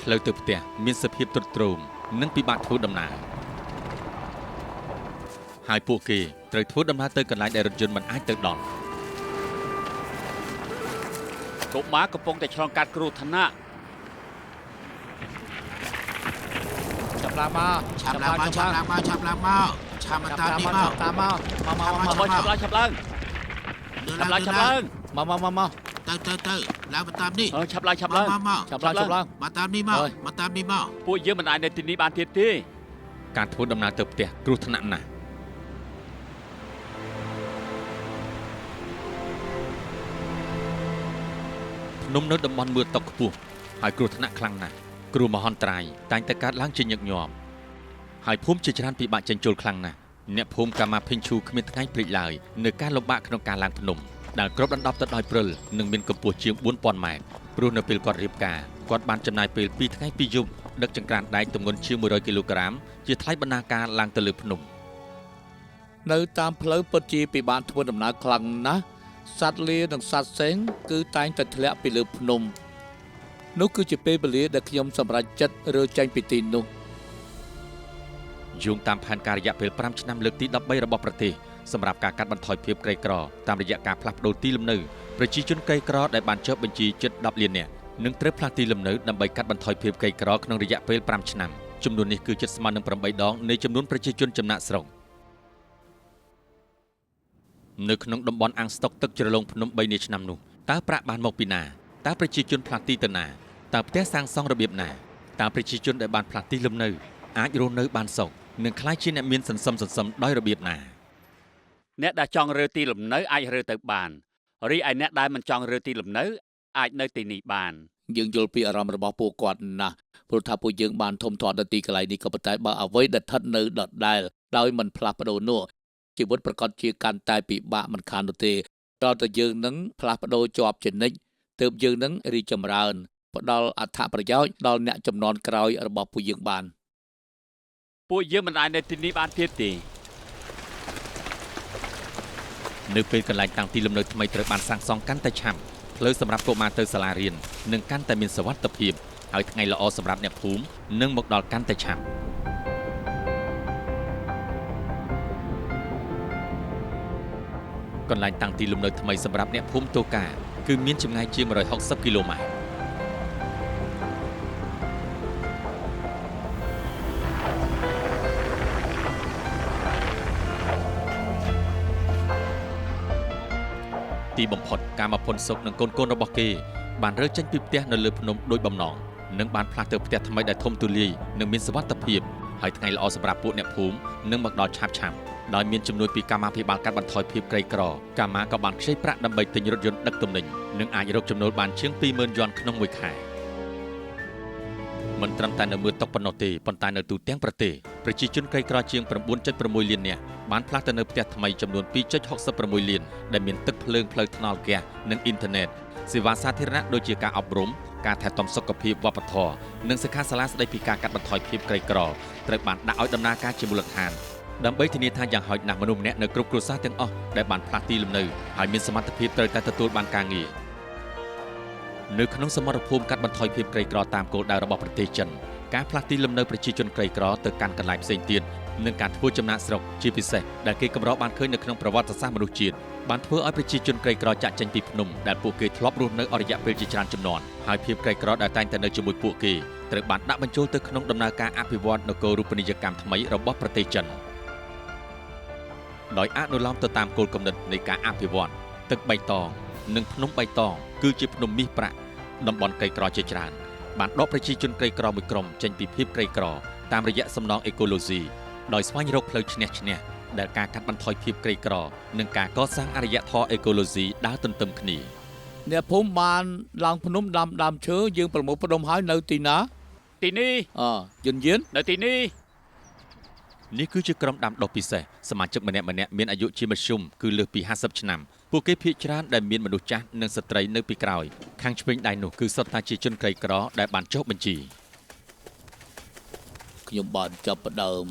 ផ្លូវទៅផ្ទះមានសភាពទ្រុឌទ្រោមនិងពិបាកធ្វើដំណើរហើយពួកគេត្រូវធ្វើដំណើរទៅកន្លែងដែលរថយន្តមិនអាចទៅដល់កុមារកំពុងតែឆ្លងកាត់គ្រោះថ្នាក់ចាប់ឡើងមកឆាប់ឡើងមកឆាប់មកតាមនេះមកឆាប់ឡើងឆាប់ឡើងមកមកមកទៅឡើងមកតាមនេះឆាប់ឡើងមកតាមនេះមកពួកយើងមិនអាចនៅទីនេះបានទៀតទេការធ្វើដំណើរទៅផ្ទះគ្រោះថ្នាក់ណាស់ភ្នំនៅតំបន់មឿតុកខ្ពស់ហើយគ្រោះថ្នាក់ខ្លាំងណាស់គ្រោះមហន្តរាយតែងតែកើតឡើងជាញឹកញាប់ហើយភូមិជាច្រើនពិបាកចេញចូលខ្លាំងណាស់អ្នកភូមិកាមាភិញឈូគ្មានថ្ងៃព្រិចឡើយនៅការលំបាកក្នុងការឡើងភ្នំដែលគ្របដណ្ដប់ទៅដោយព្រិលនិងមានកម្ពស់ជាង 4000 ម៉ែត្រព្រោះនៅពេលគាត់រៀបការគាត់បានចំណាយពេល2ថ្ងៃ2យប់ដឹកចង្ក្រានដែកទម្ងន់ជាង100គីឡូក្រាមជាថ្លៃបណ្ណាការឡើងទៅលើភ្នំនៅតាមផ្លូវពិតជាពិបាកធ្វើដំណើរខ្លាំងណាស់សត្វលានិងសត្វសេងគឺតែងតែធ្លាក់ពីលើភ្នំនោះគឺជាពេលវេលាដែលខ្ញុំសម្រេចចិត្តរើចេញពីទីនោះយោងតាមផែនការរយៈពេល5ឆ្នាំលើកទី13របស់ប្រទេសសម្រាប់ការកាត់បន្ថយភាពក្រីក្រតាមរយៈការផ្លាស់ប្ដូរទីលំនៅប្រជាជនក្រីក្រដែលបានចុះបញ្ជីជិត10លាននាក់នឹងត្រូវផ្លាស់ទីលំនៅដើម្បីកាត់បន្ថយភាពក្រីក្រក្នុងរយៈពេល5ឆ្នាំចំនួននេះគឺជិតស្មើនឹង8ដងនៃចំនួនប្រជាជនចំណាក់ស្រុកនៅក្នុងតំបន់អាំងស្តុកទឹកជ្រលងភ្នំ3នាឆ្នាំនោះតើប្រាក់បានមកពីណាតើប្រជាជនផ្លាស់ទីទៅណាតើផ្ទះសាងសង់របៀបណាតើប្រជាជនដែលបានផ្លាស់ទីលំនៅអាចរស់នៅបានសុខនិងក្លាយជាអ្នកមានសន្សំដោយរបៀបណាអ្នកដែលចង់រើទីលំនៅអាចរើទៅបានរីឯអ្នកដែលមិនចង់រើទីលំនៅអាចនៅទីនេះបានយើងយល់ពីអារម្មណ៍របស់ពួកគាត់ណាស់ព្រោះថាពួកយើងបានធំធាត់នៅទីកន្លែងនេះក៏ប៉ុន្តែបើអ្វីដែលស្ថិតនៅដដែលដោយមិនផ្លាស់ប្ដូរនោះជីវិតប្រកបជាកាន់តែពិបាកមិនខាននោះទេដល់តែយើងនឹងផ្លាស់ប្ដូរជាប់ជានិច្ចទើបយើងនឹងរីកចម្រើនផ្ដល់អត្ថប្រយោជន៍ដល់អ្នកចំនួនក្រោយរបស់ពួកយើងបានពួកយើងមិនអាចនៅទីនេះបានទៀតទេនៅពេលកន្លែងតាំងទីលំនៅថ្មីត្រូវបានសាងសង់កាន់តែឆាប់ផ្លូវសម្រាប់កុមារទៅសាលារៀននឹងកាន់តែមានសុវត្ថិភាពហើយថ្ងៃល្អសម្រាប់អ្នកភូមិនឹងមកដល់កាន់តែឆាប់កន្លែងតាំងទីលំនៅថ្មីសម្រាប់អ្នកភូមិតូកាគឺមានចម្ងាយជាង160គីឡូម៉ែត្រ ទីបំផុតការមកផុនសុកនឹងកូនរបស់គេបានរើចេញពីផ្ទះនៅលើភ្នំដោយបំណងនិងបានផ្លាស់ទៅផ្ទះថ្មីដែលធំទូលាយនិងមានសុវត្ថិភាពហើយថ្ងៃល្អសម្រាប់ពួកអ្នកភូមិនឹងមកដល់ឆាប់ដោយមានជំនួយពីកម្មាភិបាលកាត់បន្ថយភាពក្រីក្រកម្មាក៏បានខ្ចីប្រាក់ដើម្បីទិញរថយន្តដឹកទំនិញនិងអាចរកចំណូលបានជាង 20,000 យន់ក្នុងមួយខែមិនត្រឹមតែនៅមើលតុកប៉ុណ្ណោះទេប៉ុន្តែនៅទូទាំងប្រទេសប្រជាជនក្រីក្រជាង 9.6 លាននាក់បានផ្លាស់ទៅនៅផ្ទះថ្មីចំនួន 2.66 លានដែលមានទឹកភ្លើងផ្លូវថ្នល់ហ្គាសនិងអ៊ីនធឺណិតសេវាសាធារណៈដូចជាការអប់រំការថែទាំសុខភាពវប្បធម៌និងសិក្ខាសាលាស្តីពីការកាត់បន្ថយភាពក្រីក្រត្រូវបានដាក់ឲ្យដំណើរការជាមូលដ្ឋានដើម្បីធានាថាយ៉ាងហោចណាស់មនុស្សម្នាក់នៅគ្រប់គ្រួសារទាំងអស់ដែលបានផ្លាស់ទីលំនៅហើយមានសមត្ថភាពត្រូវតែទទួលបានការងារនៅក្នុងសមរភូមិកាត់បន្ថយភាពក្រីក្រតាមគោលដៅរបស់ប្រទេសចិនការផ្លាស់ទីលំនៅប្រជាជនក្រីក្រទៅកាន់កន្លែងផ្សេងទៀតនិងការធ្វើចំណាកស្រុកជាពិសេសដែលគេកម្របានឃើញនៅក្នុងប្រវត្តិសាស្ត្រមនុស្សជាតិបានធ្វើឲ្យប្រជាជនក្រីក្រចាក់ចេញពីភ្នំដែលពួកគេធ្លាប់រស់នៅអស់រយៈពេលជាច្រើនជំនាន់ហើយភាពក្រីក្រដែលតែងតែនៅជាមួយពួកគេត្រូវបានដាក់បញ្ចូលទៅក្នុងដំណើរការអភិវឌ្ឍនគររូបនីយកម្មថ្មីរបស់ប្រទេសចិនដោយអនុលោមទៅតាមគោលគំនិតនៃការអភិវឌ្ឍទឹកបៃតងនិងភ្នំបៃតងគឺជាភ្នំមាសប្រាក់តំបន់ក្រីក្រជាច្រើនបានដកប្រជាជនក្រីក្រមួយក្រុមចេញពីភាពក្រីក្រតាមរយៈសំណងអេកូឡូស៊ីដោយស្វែងរកផ្លូវឈ្នះដែលការកាត់បន្ថយភាពក្រីក្រនិងការកសាងអរិយធម៌អេកូឡូស៊ីដើរទន្ទឹមគ្នាអ្នកភូមិបានឡើងភ្នំដាំដើមឈើយើងប្រមូលផ្ដុំហើយនៅទីណាទីនេះយឺននៅទីនេះនេះគឺជាក្រុមដាំដុះពិសេសសមាជិកម្នាក់មានអាយុជាមធ្យមគឺលើសពី50ឆ្នាំពួកគេភាគច្រើនដែលមានមនុស្សចាស់និងស្ត្រីនៅពីក្រោយខាងឆ្វេងដៃនោះគឺសុទ្ធតែជាជនក្រីក្រដែលបានចុះបញ្ជីខ្ញុំបានចាប់ផ្ដើម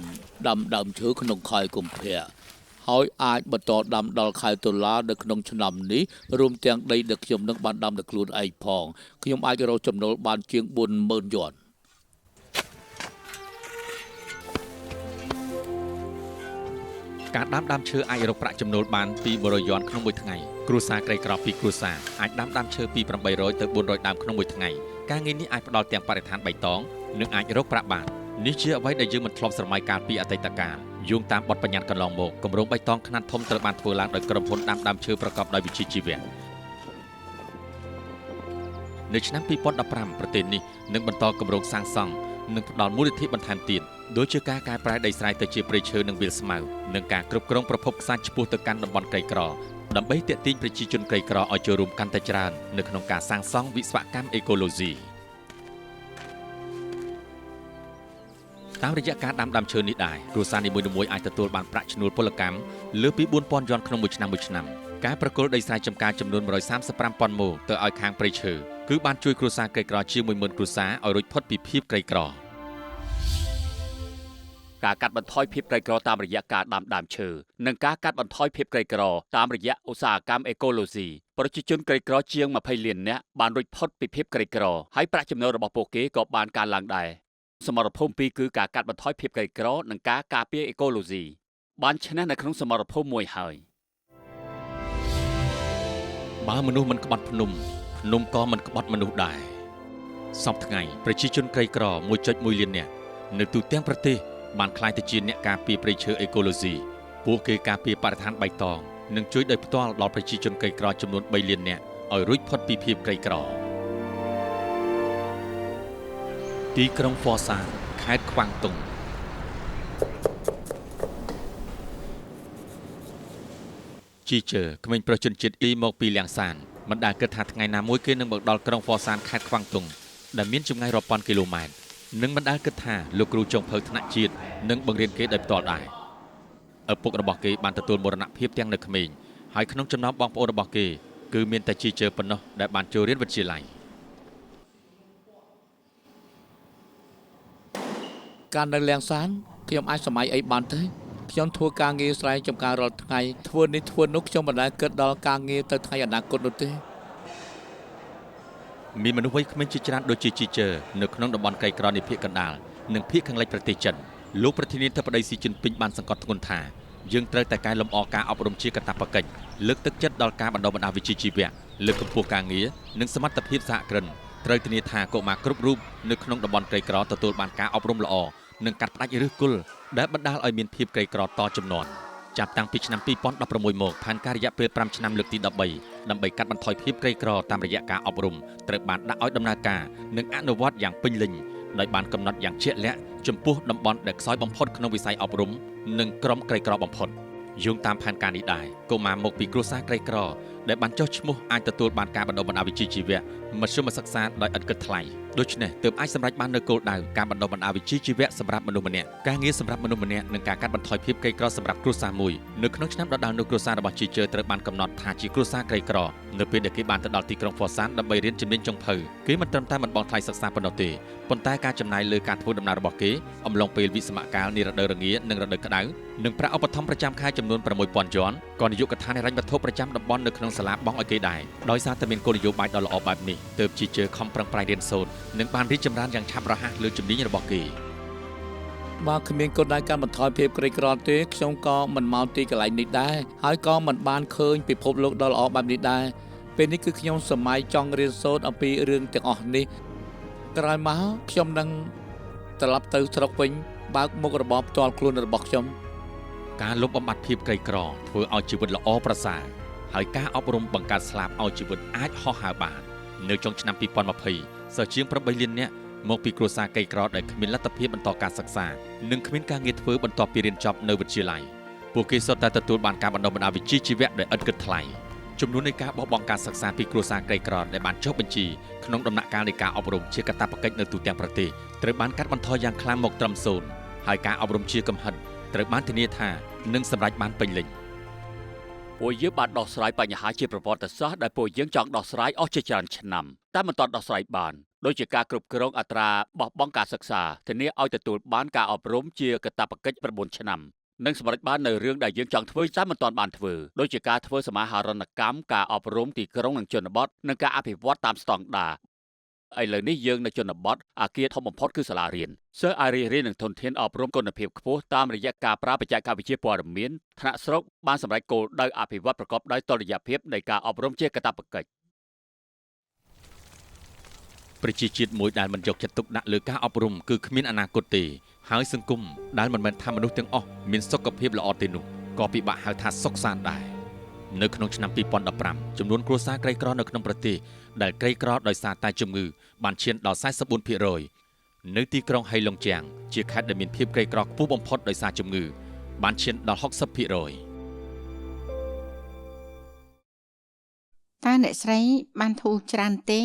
ដាំដើមឈើក្នុងខែកុម្ភៈហើយអាចបន្តដាំដល់ខែតុលានៅក្នុងឆ្នាំនេះរួមទាំងដីដែលខ្ញុំនឹងបានដាំដោយខ្លួនឯងផងខ្ញុំអាចរកចំណូលបានជាង 40,000 យន់ការដាំដើមឈើអាចរកប្រាក់ចំណូលបានពី100 យន់ក្នុងមួយថ្ងៃគ្រួសារក្រីក្រពីគ្រួសារអាចដាំដើមឈើពី800ទៅ400ដើមក្នុងមួយថ្ងៃការងារនេះអាចផ្ដល់ទាំងបរិស្ថានបៃតងនិងអាចរកប្រាក់បាននេះជាអ្វីដែលយើងមិនធ្លាប់ស្រមៃកាលពីអតីតកាលយោងតាមបទបញ្ញត្តិកន្លងមកគម្រោងបៃតងខ្នាតធំត្រូវបានធ្វើឡើងដោយក្រុមហ៊ុនដាំដើមឈើប្រកបដោយវិជ្ជាជីវៈនៅឆ្នាំ2015ប្រទេសនេះនឹងបន្តគម្រោងសាងសង់និងផ្ដល់មូលនិធិបន្ថែមទៀតដូចជាការកែប្រែដីស្រែទៅជាព្រៃឈើនិងវាលស្មៅនិងការគ្រប់គ្រងប្រភពខ្សាច់ឆ្ពោះទៅកាន់តំបន់ក្រីក្រដើម្បីទាក់ទាញប្រជាជនក្រីក្រឲ្យចូលរួមកាន់តែច្រើននៅក្នុងការសាងសង់វិស្វកម្មអេកូឡូស៊ីតាមរយៈការដាំដើមឈើនេះដែរគ្រួសារនីមួយៗអាចទទួលបានប្រាក់ឈ្នួលពលកម្មលើសពី 4,000 យន់ក្នុងមួយឆ្នាំការប្រគល់ដីស្រែចម្ការចំនួន 135,000 ម៉ូទៅឲ្យខាងព្រៃឈើគឺបានជួយគ្រួសារក្រីក្រជាង 10,000 គ្រួសារឲ្យរួចផុតពីភាពក្រីក្រការកាត់បន្ថយភាពក្រីក្រតាមរយៈការដាំដើមឈើនិងការកាត់បន្ថយភាពក្រីក្រតាមរយៈឧស្សាហកម្មអេកូឡូស៊ីប្រជាជនក្រីក្រជាង20 លាននាក់បានរួចផុតពីភាពក្រីក្រហើយប្រាក់ចំណូលរបស់ពួកគេក៏បានកើនឡើងដែរសមរភូមិពីរគឺការកាត់បន្ថយភាពក្រីក្រនិងការការពារអេកូឡូស៊ីបានឈ្នះនៅក្នុងសមរភូមិមួយហើយបើមនុស្សមិនក្បត់ភ្នំក៏មិនក្បត់មនុស្សដែរសពថ្ងៃប្រជាជនក្រីក្រ 1.1 លាននាក់នៅទូទាំងប្រទេសបានក្លាយទៅជាអ្នកការពារព្រៃឈើអេកូឡូស៊ីពួកគេការពារបរិស្ថានបៃតងនិងជួយដោយផ្ទាល់ដល់ប្រជាជនក្រីក្រចំនួន 3 លាននាក់ឲ្យរួចផុតពីភាពក្រីក្រទីក្រុងហ្វ័រសានខេត្តខ្វាំងតុងជីជើក្មេងប្រុសជនជាតិអ៊ីមកពីលៀងសានមិនដែលគិតថាថ្ងៃណាមួយគេនឹងមកដល់ក្រុងហ្វ័រសានខេត្តខ្វាំងតុងដែលមានចម្ងាយរាប់ពាន់គីឡូម៉ែត្រនិងមិនដែលគិតថាលោកគ្រូចុងភៅថ្នាក់ជាតិនឹងបង្រៀនគេដោយផ្ទាល់ដែរឪពុករបស់គេបានទទួលមរណភាពទាំងនៅក្មេងហើយក្នុងចំណោមបងប្អូនរបស់គេគឺមានតែជីជើប៉ុណ្ណោះដែលបានចូលរៀនវិទ្យាល័យការនៅលៀងសានខ្ញុំអាចសម័យអីបានទេខ្ញុំធ្វើការងារស្រែចម្ការរាល់ថ្ងៃធ្វើនេះធ្វើនោះខ្ញុំមិនដែលគិតដល់ការងារទៅថ្ងៃអនាគតនោះទេមានមនុស្សវ័យក្មេងជាច្រើនដូចជាជីជើនៅក្នុងតំបន់ក្រីក្រនៃភាគកណ្ដាលនិងភាគខាងលិចប្រទេសចិនលោកប្រធានាធិបតីស៊ីជីនពីងបានសង្កត់ធ្ងន់ថាយើងត្រូវតែកែលម្អការអប់រំជាកាតព្វកិច្ចលើកទឹកចិត្តដល់ការបណ្ដុះបណ្ដាលវិជ្ជាជីវៈលើកកម្ពស់ការងារនិងសមត្ថភាពសហគ្រិនត្រូវធានាថាកុមារគ្រប់រូបនៅក្នុងតំបន់ក្រីក្រទទួលបានការអប់រំល្អនិងកាត់ផ្តាច់ឫសគល់ដែលបណ្ដាលឲ្យមានភាពក្រីក្រតជំនាន់ ចាប់តាំងពីឆ្នាំ2016មកផែនការរយៈពេល5ឆ្នាំលើកទី13ដើម្បីកាត់បន្ថយភាពក្រីក្រតាមរយៈការអប់រំត្រូវបានដាក់ឲ្យដំណើរការនិងអនុវត្តយ៉ាងពេញលេញដោយបានកំណត់យ៉ាងជាក់លាក់ចំពោះតំបន់ដែលខ្សោយបំផុតក្នុងវិស័យអប់រំនិងក្រុមក្រីក្របំផុតយោងតាមផែនការនេះដែរកុមារមកពីគ្រួសារក្រីក្រដែលបានចុះឈ្មោះអាចទទួលបានការបណ្ដុះបណ្ដាលវិជ្ជាជីវៈមធ្យមសិក្សាដោយឥតគិតថ្លៃដូច្នេះទើបអាចសម្រេចបាននូវគោលដៅការបណ្ដុះបណ្ដាលវិជ្ជាជីវៈសម្រាប់មនុស្សម្នាក់ការងារសម្រាប់មនុស្សម្នាក់និងការកាត់បន្ថយភាពក្រីក្រសម្រាប់គ្រួសារមួយនៅក្នុងឆ្នាំដដែលនោះគ្រួសាររបស់ជីជើត្រូវបានកំណត់ថាជាគ្រួសារក្រីក្រនៅពេលដែលគេបានទៅដល់ទីក្រុងហ្វ័រសានដើម្បីរៀនជំនាញចុងភៅគេមិនត្រឹមតែមិនបង់ថ្លៃសិក្សាប៉ុណ្ណោះទេប៉ុន្តែការចំណាយលើការធ្វើដំណើររបស់គេអំឡុងពេលវិស្សមកាលនារដូវរងានិងរដូវក្តៅនិងប្រាក់ឧបត្ថម្ភប្រចាំខែចំនួន6000 យន់ក៏នាយកដ្ឋានហិរញ្ញវត្ថុប្រចាំតំបន់នៅក្នុងសាលាបង់ឲ្យគេដែរដោយសារតែមានគោលនយោបាយដ៏ល្អបែបនេះទើបជីជើខំប្រឹងប្រែងរៀនសូត្រនិងបានរីកចម្រើនយ៉ាងឆាប់រហ័សលើជំនាញរបស់គេបើគ្មានគោលដៅការបន្ថយភាពក្រីក្រទេខ្ញុំក៏មិនមកទីកន្លែងនេះដែរហើយក៏មិនបានឃើញពិភពលោកដ៏ល្អបែបនេះដែរពេលនេះគឺខ្ញុំសម័យចង់រៀនសូត្រអំពីរឿងទាំងអស់នេះក្រោយមកខ្ញុំនឹងត្រឡប់ទៅស្រុកវិញបើកមុខរបរផ្ទាល់ខ្លួនរបស់ខ្ញុំការលុបបំបាត់ភាពក្រីក្រធ្វើឲ្យជីវិតល្អប្រសើរហើយការអប់រំបង្កើតស្លាបឲ្យជីវិតអាចហោះហើរបាននៅចុងឆ្នាំ2020សិស្សជាង8លាននាក់មកពីគ្រួសារក្រីក្រដែលគ្មានលទ្ធភាពបន្តការសិក្សានិងគ្មានការងារធ្វើបន្ទាប់ពីរៀនចប់នៅវិទ្យាល័យពួកគេសុទ្ធតែទទួលបានការបណ្ដុះបណ្ដាលវិជ្ជាជីវៈដែលឥតគិតថ្លៃចំនួននៃការបោះបង់ការសិក្សាពីគ្រួសារក្រីក្រដែលបានចុះបញ្ជីក្នុងដំណាក់កាលនៃការអប់រំជាកាតព្វកិច្ចនៅទូទាំងប្រទេសត្រូវបានកាត់បន្ថយយ៉ាងខ្លាំងមកត្រឹម0ហើយការអប់រំជាកំហិតត្រូវបានធានាថានឹងសម្រេចបានពេញលេញពួកយើងបានដោះស្រាយបញ្ហាជាប្រវត្តិសាស្ត្រដែលពួកយើងចង់ដោះស្រាយអស់ជាច្រើនឆ្នាំតែមិនទាន់ដោះស្រាយបានដូចជាការគ្រប់គ្រងអត្រាបោះបង់ការសិក្សាធានាឲ្យទទួលបានការអប់រំជាកាតព្វកិច្ច9ឆ្នាំនិងសម្រេចបាននៅរឿងដែលយើងចង់ធ្វើតែមិនទាន់បានធ្វើដូចជាការធ្វើសមាហរណកម្មការអប់រំទីក្រុងនិងជនបទនិងការអភិវឌ្ឍតាមស្តង់ដារឥឡូវនេះយើងនៅជនបទអាគារធំបំផុតគឺសាលារៀនសិស្សអាចរៀននឹងធនធានអប់រំគុណភាពខ្ពស់តាមរយៈការប្រើបច្ចេកវិទ្យាព័ត៌មានថ្នាក់ស្រុកបានសម្រេចគោលដៅអភិវឌ្ឍប្រកបដោយតុល្យភាពនៃការអប់រំជាកាតព្វកិច្ចប្រជាជាតិមួយដែលមិនយកចិត្តទុកដាក់លើការអប់រំគឺគ្មានអនាគតទេហើយសង្គមដែលមិនមែនថាមនុស្សទាំងអស់មានសុខភាពល្អទេនោះក៏ពិបាកហៅថាសុខសាន្តដែរនៅក្នុងឆ្នាំ2015ចំនួនគ្រួសារក្រីក្រនៅក្នុងប្រទេសដែលក្រីក្រដោយសារតែជំងឺបានឈានដល់ 44% នៅទីក្រុងហៃឡុងជាងជាខេត្តដែលមានភាពក្រីក្រខ្ពស់បំផុតដោយសារជំងឺបានឈានដល់ 60%តើអ្នកស្រីបានធូរច្រើនទេ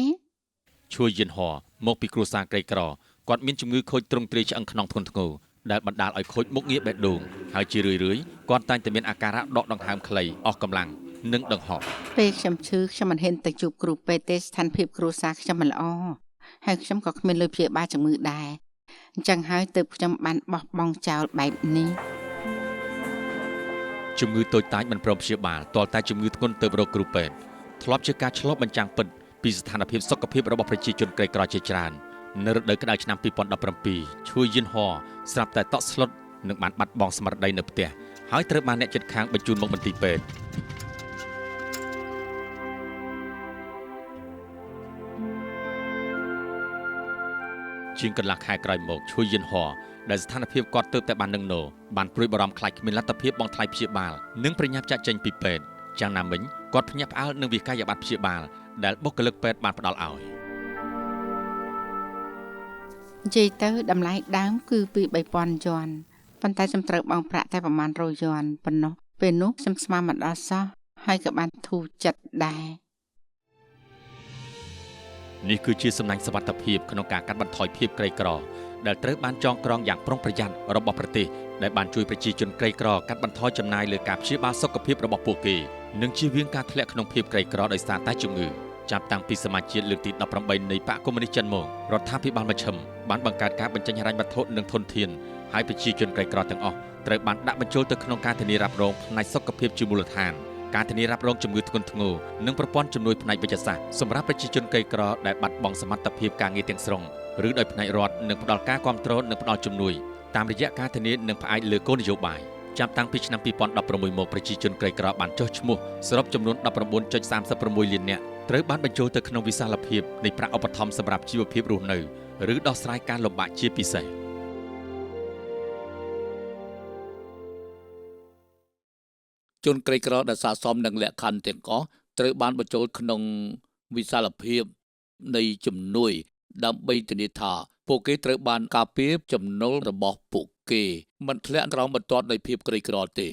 ឈួយយិនហ័រមកពីគ្រួសារក្រីក្រគាត់មានជំងឺខូចទ្រង់ទ្រាយឆ្អឹងខ្នងធ្ងន់ធ្ងរដែលបណ្ដាលឲ្យខូចមុខងារបេះដូងហើយជារឿយៗគាត់តែងតែមានអាការៈដកដង្ហើមខ្លីអស់កម្លាំងនិងដង្ហក់ពេលខ្ញុំឈឺខ្ញុំមិនហ៊ានទៅជួបគ្រូពេទ្យទេស្ថានភាពគ្រួសារខ្ញុំមិនល្អហើយខ្ញុំក៏គ្មានលុយព្យាបាលជំងឺដែរអញ្ចឹងហើយទើបខ្ញុំបានបោះបង់ចោលបែបនេះជំងឺតូចតាចមិនព្រមព្យាបាលទាល់តែជំងឺធ្ងន់ទើបរកគ្រូពេទ្យធ្លាប់ជាការឆ្លុះបញ្ចាំងពិតពីស្ថានភាពសុខភាពរបស់ប្រជាជនក្រីក្រជាច្រើននៅរដូវក្តៅឆ្នាំ2017ឈួយយិនហ័រស្រាប់តែតក់ស្លុតនិងបានបាត់បង់ស្មារតីនៅផ្ទះហើយត្រូវបានអ្នកជិតខាងបញ្ជូនមកមន្ទីរពេទ្យជាងកន្លះខែក្រោយមកឈួយយិនហ័រដែលស្ថានភាពគាត់ទើបតែបាននឹងណូបានព្រួយបារម្ភខ្លាចគ្មានលទ្ធភាពបង់ថ្លៃព្យាបាលនិងប្រញាប់ចាក់ចេញពីពេទ្យយ៉ាងណាមិញគាត់ភ្ញាក់ផ្អើលនឹងវិក្កយបត្រព្យាបាលដែលបុគ្គលិកពេទ្យបានផ្ដល់ឲ្យនិយាយទៅតម្លៃដើមគឺពី 3000 យន់ប៉ុន្តែខ្ញុំត្រូវបង់ប្រាក់តែប្រហែល100 យន់ប៉ុណ្ណោះពេលនោះខ្ញុំស្មានមិនដល់សោះហើយក៏បានធូរចិត្តដែរនេះគឺជាសំណាញ់សុវត្ថិភាពក្នុងការកាត់បន្ថយភាពក្រីក្រដែលត្រូវបានចងក្រងយ៉ាងប្រុងប្រយ័ត្នរបស់ប្រទេសដែលបានជួយប្រជាជនក្រីក្រកាត់បន្ថយចំណាយលើការព្យាបាលសុខភាពរបស់ពួកគេនិងជៀសវាងការធ្លាក់ក្នុងភាពក្រីក្រដោយសារតែជំងឺចាប់តាំងពីសមាជជាតិលើកទី18នៃបកកុម្មុយនីសចិនមករដ្ឋាភិបាលមជ្ឈិមបានបង្កើតការបញ្ចេញហិរញ្ញវត្ថុនិងធនធានហើយប្រជាជនក្រីក្រទាំងអស់ត្រូវបានដាក់បញ្ចូលទៅក្នុងការធានារ៉ាប់រងផ្នែកសុខភាពជាមូលដ្ឋានការធានារ៉ាប់រងជំងឺធ្ងន់ធ្ងរនិងប្រព័ន្ធជំនួយផ្នែកវិទ្យាសាស្ត្រសម្រាប់ប្រជាជនក្រីក្រដែលបាត់បង់សមត្ថភាពការងារទាំងស្រុងឬដោយផ្នែករដ្ឋនឹងផ្ដល់ការគាំទ្រនិងផ្ដល់ជំនួយតាមរយៈការធានានិងផ្អែកលើគោលនយោបាយចាប់តាំងពីឆ្នាំ2016មកប្រជាជនក្រីក្របានចុះឈ្មោះសរុបចំនួន 19.36 លាននាក់ត្រូវបានបញ្ចូលទៅក្នុងវិសាលភាពនៃប្រាក់ឧបត្ថម្ភសម្រាប់ជីវភាពរស់នៅឬដោះស្រាយការលំបាកជាពិសេស ជនក្រីក្រដែលស័ក្តិសមនឹងលក្ខខណ្ឌទាំងអស់ត្រូវបានបញ្ចូលក្នុងវិសាលភាពនៃជំនួយដើម្បីធានាថាពួកគេត្រូវបានការពារចំណូលរបស់ពួកគេមិនធ្លាក់ក្រោមបន្ទាត់នៃភាពក្រីក្រទេ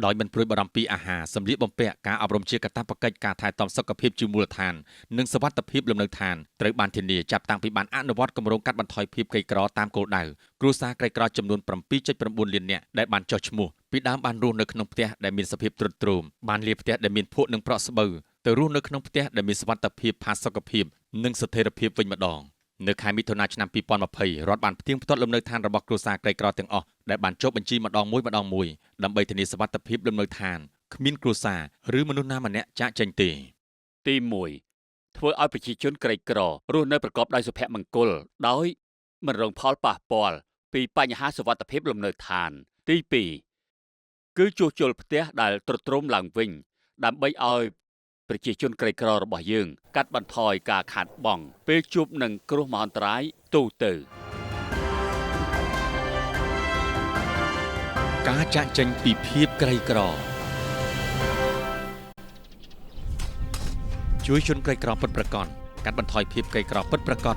ដោយមិនព្រួយបារម្ភពីអាហារសម្លៀកបំពាក់ការអប់រំជាកាតព្វកិច្ចការថែទាំសុខភាពជាមូលដ្ឋាននិងសុវត្ថិភាពលំនៅឋានត្រូវបានធានាចាប់តាំងពីបានអនុវត្តគម្រោងកាត់បន្ថយភាពក្រីក្រតាមគោលដៅគ្រួសារក្រីក្រចំនួន 7.9 លាននាក់ដែលបានចុះឈ្មោះពីដើមបានរស់នៅក្នុងផ្ទះដែលមានសភាពទ្រុឌទ្រោមបានលាផ្ទះដែលមានភក់និងប្រក់ស្បូវទៅរស់នៅក្នុងផ្ទះដែលមានសុវត្ថិភាពផាសុកភាពនិងស្ថិរភាពវិញម្ដងនៅខែមិថុនាឆ្នាំ 2020 រដ្ឋបានផ្ទៀងផ្ទាត់លំនៅឋានរបស់គ្រួសារក្រីក្រទាំងអស់ដែលបានចុះបញ្ជីម្ដងមួយដើម្បីធានាសុវត្ថិភាពលំនៅឋានគ្មានគ្រួសារឬមនុស្សណាម្នាក់ចាកចេញទេទី1ធ្វើឲ្យប្រជាជនក្រីក្ររស់នៅប្រកបដោយសុភមង្គលដោយមិនរងផលប៉ះពាល់ពីបញ្ហាសុវត្ថិភាពលំនៅឋានទី2គឺជួសជុលផ្ទះដែលទ្រុឌទ្រោមឡើងវិញដើម្បីឲ្យប្រជាជនក្រីក្ររបស់យើងកាត់បន្ថយការខាតបង់ពេលជួបនឹងគ្រោះមហន្តរាយទូទៅការចាកចេញពីភាពក្រីក្រជួយជនក្រីក្រពិតប្រាកដកាត់បន្ថយភាពក្រីក្រពិតប្រាកដ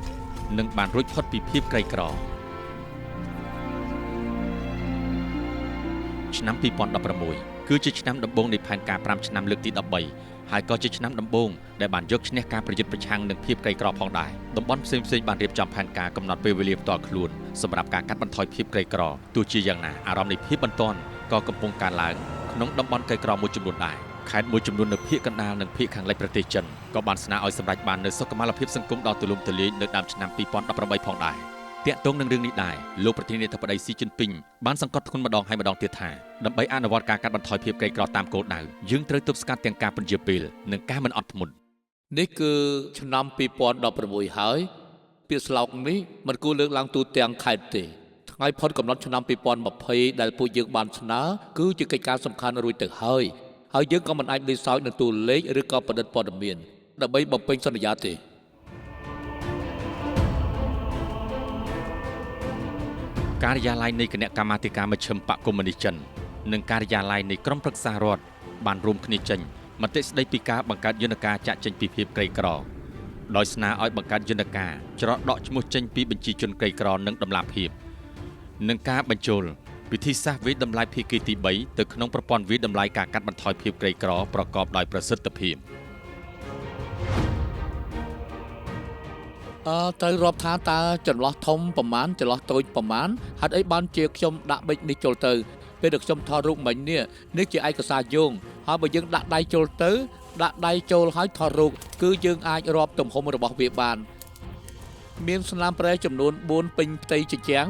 និងបានរួចផុតពីភាពក្រីក្រឆ្នាំ 2016 គឺជាឆ្នាំដំបូងនៃផែនការ5ឆ្នាំលើកទី13ហើយក៏ជាឆ្នាំដំបូងដែលបានយកឈ្នះការប្រយុទ្ធប្រឆាំងនឹងភាពក្រីក្រផងដែរតំបន់ផ្សេងៗបានរៀបចំផែនការកំណត់ពេលវេលាផ្ទាល់ខ្លួនសម្រាប់ការកាត់បន្ថយភាពក្រីក្រទោះជាយ៉ាងណាអារម្មណ៍នៃភាពបន្ទាន់ក៏កំពុងកើនឡើងក្នុងតំបន់ក្រីក្រមួយចំនួនដែរខេត្តមួយចំនួននៅភាគកណ្ដាលនិងភាគខាងលិចប្រទេសចិនក៏បានស្នើឲ្យសម្រេចបាននូវសុខុមាលភាពសង្គមដ៏ទូលំទូលាយនៅដើមឆ្នាំ 2018 ផងដែរតាក់ទងនឹងរឿងនេះដែរលោកប្រធានាធិបតីស៊ីជីនពីងបានសង្កត់ធ្ងន់ម្ដងហើយម្ដងទៀតថាដើម្បីអនុវត្តការកាត់បន្ថយភាពក្រីក្រតាមគោលដៅយើងត្រូវទប់ស្កាត់ទាំងការពន្យាពេលនិងការមិនអត់ធ្មត់នេះគឺឆ្នាំ 2016 ហើយពាក្យស្លោកនេះមិនគួរលើកឡើងទូទាំងខេត្តទេថ្ងៃផុតកំណត់ឆ្នាំ 2020 ដែលពួកយើងបានស្នើគឺជាកិច្ចការសំខាន់រួចទៅហើយយើងក៏មិនអាចលេចសើចនឹងតួលេខឬក៏ប្រឌិតព័ត៌មានដើម្បីបំពេញសន្យាទេការិយាល័យនៃគណៈកម្មាធិការមជ្ឈិមបកកុម្មុយនីសចិននិងការិយាល័យនៃក្រុមប្រឹក្សារដ្ឋបានរួមគ្នាចេញមតិស្តីពីការបង្កើតយន្តការចាក់ចេញពីភាពក្រីក្រដោយស្នើឲ្យបង្កើតយន្តការច្រកដកឈ្មោះចេញពីបញ្ជីជនក្រីក្រនិងដំណាភាពនិងការបញ្ចូលវិធីសាស្ត្រវិតម្លៃភាគីទី3ទៅក្នុងប្រព័ន្ធវិតម្លៃការកាត់បន្ថយភាពក្រីក្រប្រកបដោយប្រសិទ្ធភាពត្រូវរាប់ថាតើចន្លោះធំប្រមាណចន្លោះតូចប្រមាណហេតុអីបានជាខ្ញុំដាក់ប៊ិចនេះចូលទៅពេលដែលខ្ញុំថតរូបមិញនេះជាឯកសារយោងហើយបើយើងដាក់ដៃចូលទៅដាក់ដៃចូលហើយថតរូបគឺយើងអាចរាប់ទំហំរបស់វាបានមានស្នាមប្រេះចំនួន4ពេញផ្ទៃជញ្ជាំង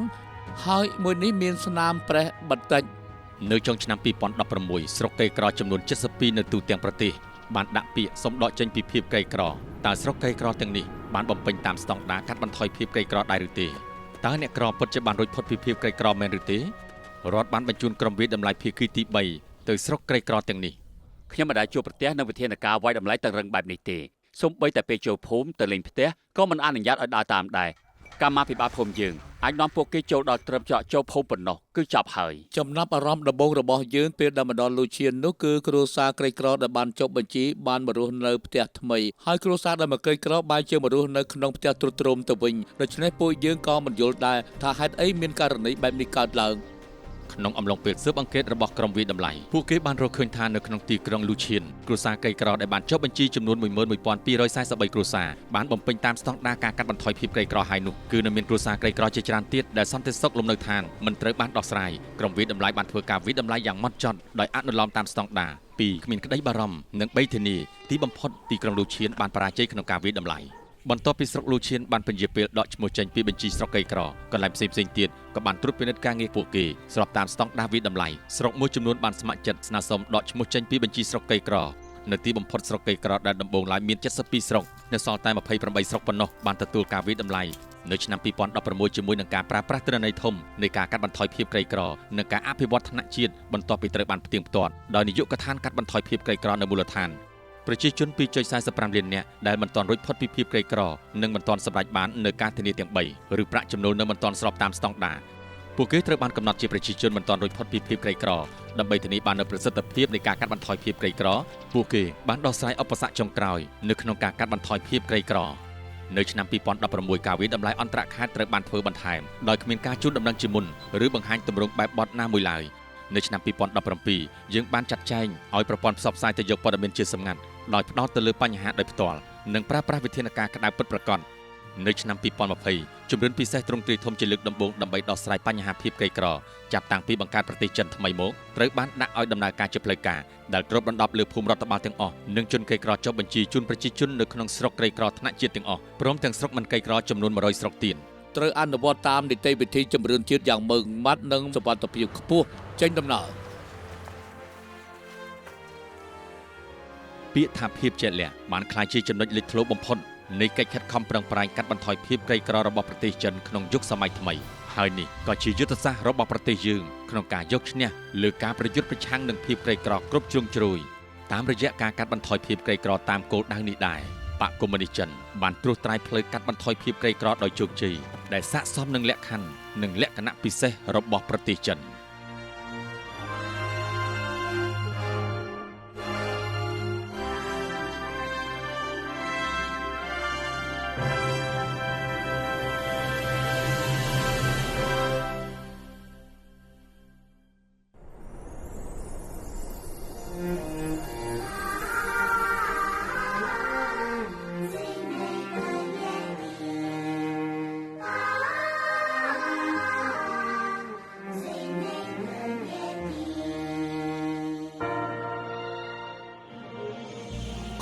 ហើយមួយនេះមានស្នាមប្រេះបន្តិចនៅចុងឆ្នាំ 2016 ស្រុកក្រីក្រចំនួន72នៅទូទាំងប្រទេសបានដាក់ពាក្យសុំដកចេញពីភាពក្រីក្រតើស្រុកក្រីក្រទាំងនេះបានបំពេញតាមស្តង់ដារកាត់បន្ថយភាពក្រីក្រដែរឬទេតើអ្នកក្រពិតជាបានរួចផុតពីភាពក្រីក្រមែនឬទេរដ្ឋបានបញ្ជូនក្រុមវិតម្លៃភាគីទី3ទៅស្រុកក្រីក្រទាំងនេះខ្ញុំមិនដែលជួបប្រទះនឹងវិធានការវាយតម្លៃតឹងរឹងបែបនេះទេសូម្បីតែពេលចូលភូមិទៅលេងផ្ទះក៏មិនអនុញ្ញាតឲ្យដើរតាមដែរកម្មាភិបាលភូមិយើងអាចនាំពួកគេចូលដល់ត្រឹមច្រកចូលភូមិប៉ុណ្ណោះគឺចប់ហើយចំណាប់អារម្មណ៍ដំបូងរបស់យើងពេលដែលមកដល់លូឈៀននោះគឺគ្រួសារក្រីក្រដែលបានចុះបញ្ជីបានមករស់នៅផ្ទះថ្មីហើយគ្រួសារដែលមកក្រីក្របែរជាមករស់នៅក្នុងផ្ទះទ្រុឌទ្រោមទៅវិញដូច្នេះពួកយើងក៏មិនយល់ដែរថាហេតុអីមានករណីបែបនេះកើតឡើងក្នុងអំឡុងពេលស៊ើបអង្កេតរបស់ក្រុមវិតម្លៃពួកគេបានរកឃើញថានៅក្នុងទីក្រុងលូឈៀនគ្រួសារក្រីក្រដែលបានចុះបញ្ជីចំនួន 11,243 គ្រួសារបានបំពេញតាមស្តង់ដារការកាត់បន្ថយភាពក្រីក្រហើយនោះគឺនៅមានគ្រួសារក្រីក្រជាច្រើនទៀតដែលសន្តិសុខលំនៅឋានមិនត្រូវបានដោះស្រាយក្រុមវិតម្លៃបានធ្វើការវិតម្លៃយ៉ាងម៉ត់ចត់ដោយអនុលោមតាមស្តង់ដារ2គ្មានក្តីបារម្ភនិង3ធានាទីបំផុតទីក្រុងលូឈៀនបានបរាជ័យក្នុងការវិតម្លៃបន្ទាប់ពីស្រុកលូឈៀនបានពន្យាពេលដកឈ្មោះចេញពីបញ្ជីស្រុកក្រីក្រកន្លែងផ្សេងៗទៀតក៏បានត្រួតពិនិត្យការងារពួកគេស្របតាមស្តង់ដារវិតម្លៃស្រុកមួយចំនួនបានស្ម័គ្រចិត្តស្នើសុំដកឈ្មោះចេញពីបញ្ជីស្រុកក្រីក្រនៅទីបំផុតស្រុកក្រីក្រដែលដំបូងឡើយមាន72ស្រុកនៅសល់តែ28ស្រុកប៉ុណ្ណោះបានទទួលការវិតម្លៃនៅឆ្នាំ 2016 ជាមួយនឹងការប្រើប្រាស់ទិន្នន័យធំនៃការកាត់បន្ថយភាពក្រីក្រនិងការអភិវឌ្ឍថ្នាក់ជាតិបន្ទាប់ពីត្រូវបានផ្ទៀងផ្ទាត់ដោយនាយកដ្ឋានកាត់បន្ថយភាពក្រីក្រនៅមូលដ្ឋានប្រជាជន 2.45 លាននាក់ដែលមិនទាន់រួចផុតពីភាពក្រីក្រនិងមិនទាន់សម្រេចបាននៅការធានាទាំង3ឬប្រាក់ចំណូលនៅមិនទាន់ស្របតាមស្តង់ដារ ពួកគេត្រូវបានកំណត់ជាប្រជាជនមិនទាន់រួចផុតពីភាពក្រីក្រដើម្បីធានាបាននូវប្រសិទ្ធភាពនៃការកាត់បន្ថយភាពក្រីក្រពួកគេបានដោះស្រាយឧបសគ្គចុងក្រោយនៅក្នុងការកាត់បន្ថយភាពក្រីក្រនៅឆ្នាំ2016ការវិតម្លៃអន្តរខេត្តត្រូវបានធ្វើបន្ថែមដោយគ្មានការជូនដំណឹងជាមុនឬបង្ហាញទម្រង់បែបបទណាមួយឡើយនៅឆ្នាំ2017យើងបានចាត់ចែងឲ្យប្រព័ន្ធផ្សព្វផ្សាយទៅយកព័ត៌មានជាសម្ងាត់ដោយផ្ដោតទៅលើបញ្ហាដោយផ្ទាល់និងប្រើប្រាស់វិធានការក្តៅពិតប្រាកដនៅឆ្នាំ2020ជំរឿនពិសេសទ្រង់ទ្រាយធំជាលើកដំបូងដើម្បីដោះស្រាយបញ្ហាភាពក្រីក្រចាប់តាំងពីបង្កើតប្រទេសចិនថ្មីមកត្រូវបានដាក់ឲ្យដំណើរការជាផ្លូវការដែលគ្របដណ្ដប់លើភូមិរដ្ឋបាលទាំងអស់និងជនក្រីក្រចុះបញ្ជីជូនប្រជាជននៅក្នុងស្រុកក្រីក្រថ្នាក់ជាតិទាំងអស់ព្រមទាំងស្រុកមិនក្រីក្រចំនួន100ស្រុកទៀតត្រូវអនុវត្តតាមនីតិវិធីជំរឿនជាតិយ៉ាងម៉ឺងម៉ាត់និងសុវត្ថិភាពខ្ពស់ចេញដំណើរពាក្យថាភាពជាក់លាក់បានក្លាយជាចំណុចលេចធ្លោបំផុតនៃកិច្ចខិតខំប្រឹងប្រែងកាត់បន្ថយភាពក្រីក្ររបស់ប្រទេសចិនក្នុងយុគសម័យថ្មីហើយនេះក៏ជាយុទ្ធសាស្ត្ររបស់ប្រទេសយើងក្នុងការយកឈ្នះលើការប្រយុទ្ធប្រឆាំងនឹងភាពក្រីក្រគ្រប់ជ្រុងជ្រោយតាមរយៈការកាត់បន្ថយភាពក្រីក្រតាមគោលដៅនេះដែរបកកុម្មុយនីសចិនបានត្រួសត្រាយផ្លូវកាត់បន្ថយភាពក្រីក្រដោយជោគជ័យដែលស័ក្តិសមនឹងលក្ខខណ្ឌនិងលក្ខណៈពិសេសរបស់ប្រទេសចិន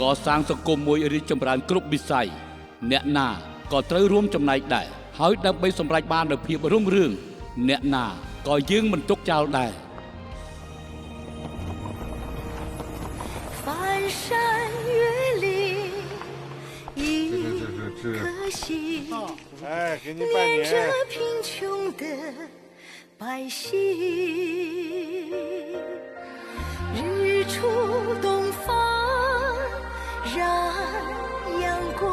កសាងសង្គមមួយរីកចម្រើនគ្រប់វិស័យអ្នកណាក៏ត្រូវរួមចំណែកដែរហើយដើម្បីសម្រេចបាននូវភាពរុងរឿងអ្នកណាក៏យើងមិនទុកចោលដែរ翻山越岭一颗心连着贫穷的百姓日出东方让阳光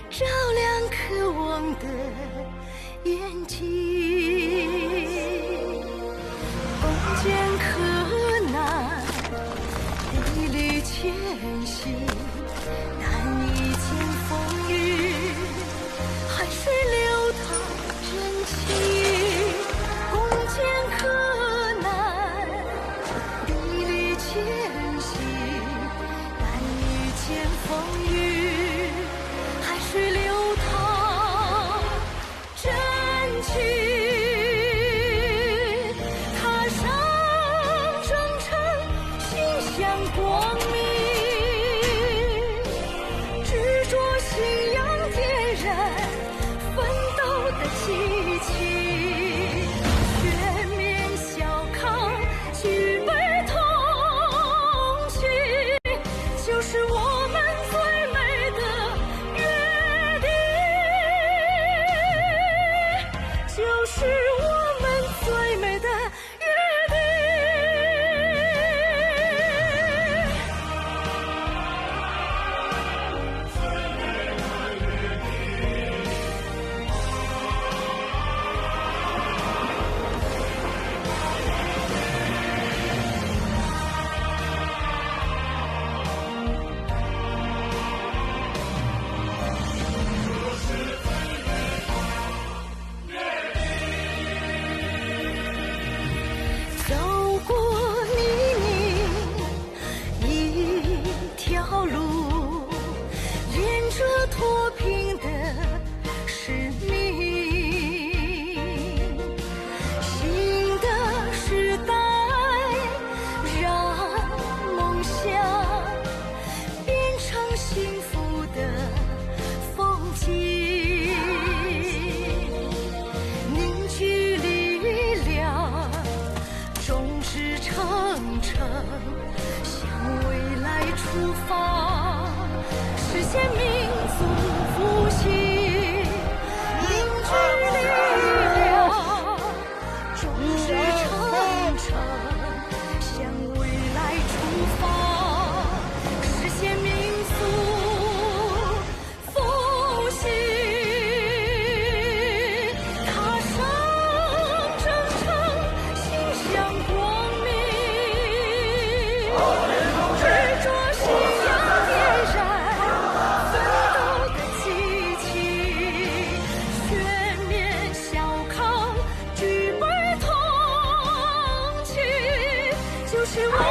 照亮渴望的眼睛，共艰可难，砥砺前行，难以见风雨，海水流淌真情，共艰可难，砥砺前行。见风雨，海水流淌真情，踏上征程，心向光明，执着信仰点燃奋斗的激情，全面小康，举杯同庆，就是我们最美的约定，就是我们最美的约定。走过泥泞一条路，连着脱贫的使命，新的时代让梦想变成幸福的风景，凝聚力量，众志成城，向未来出发，实现民族复兴，凝聚力量，众志成城，向未来出发，实现民族复兴，踏上是我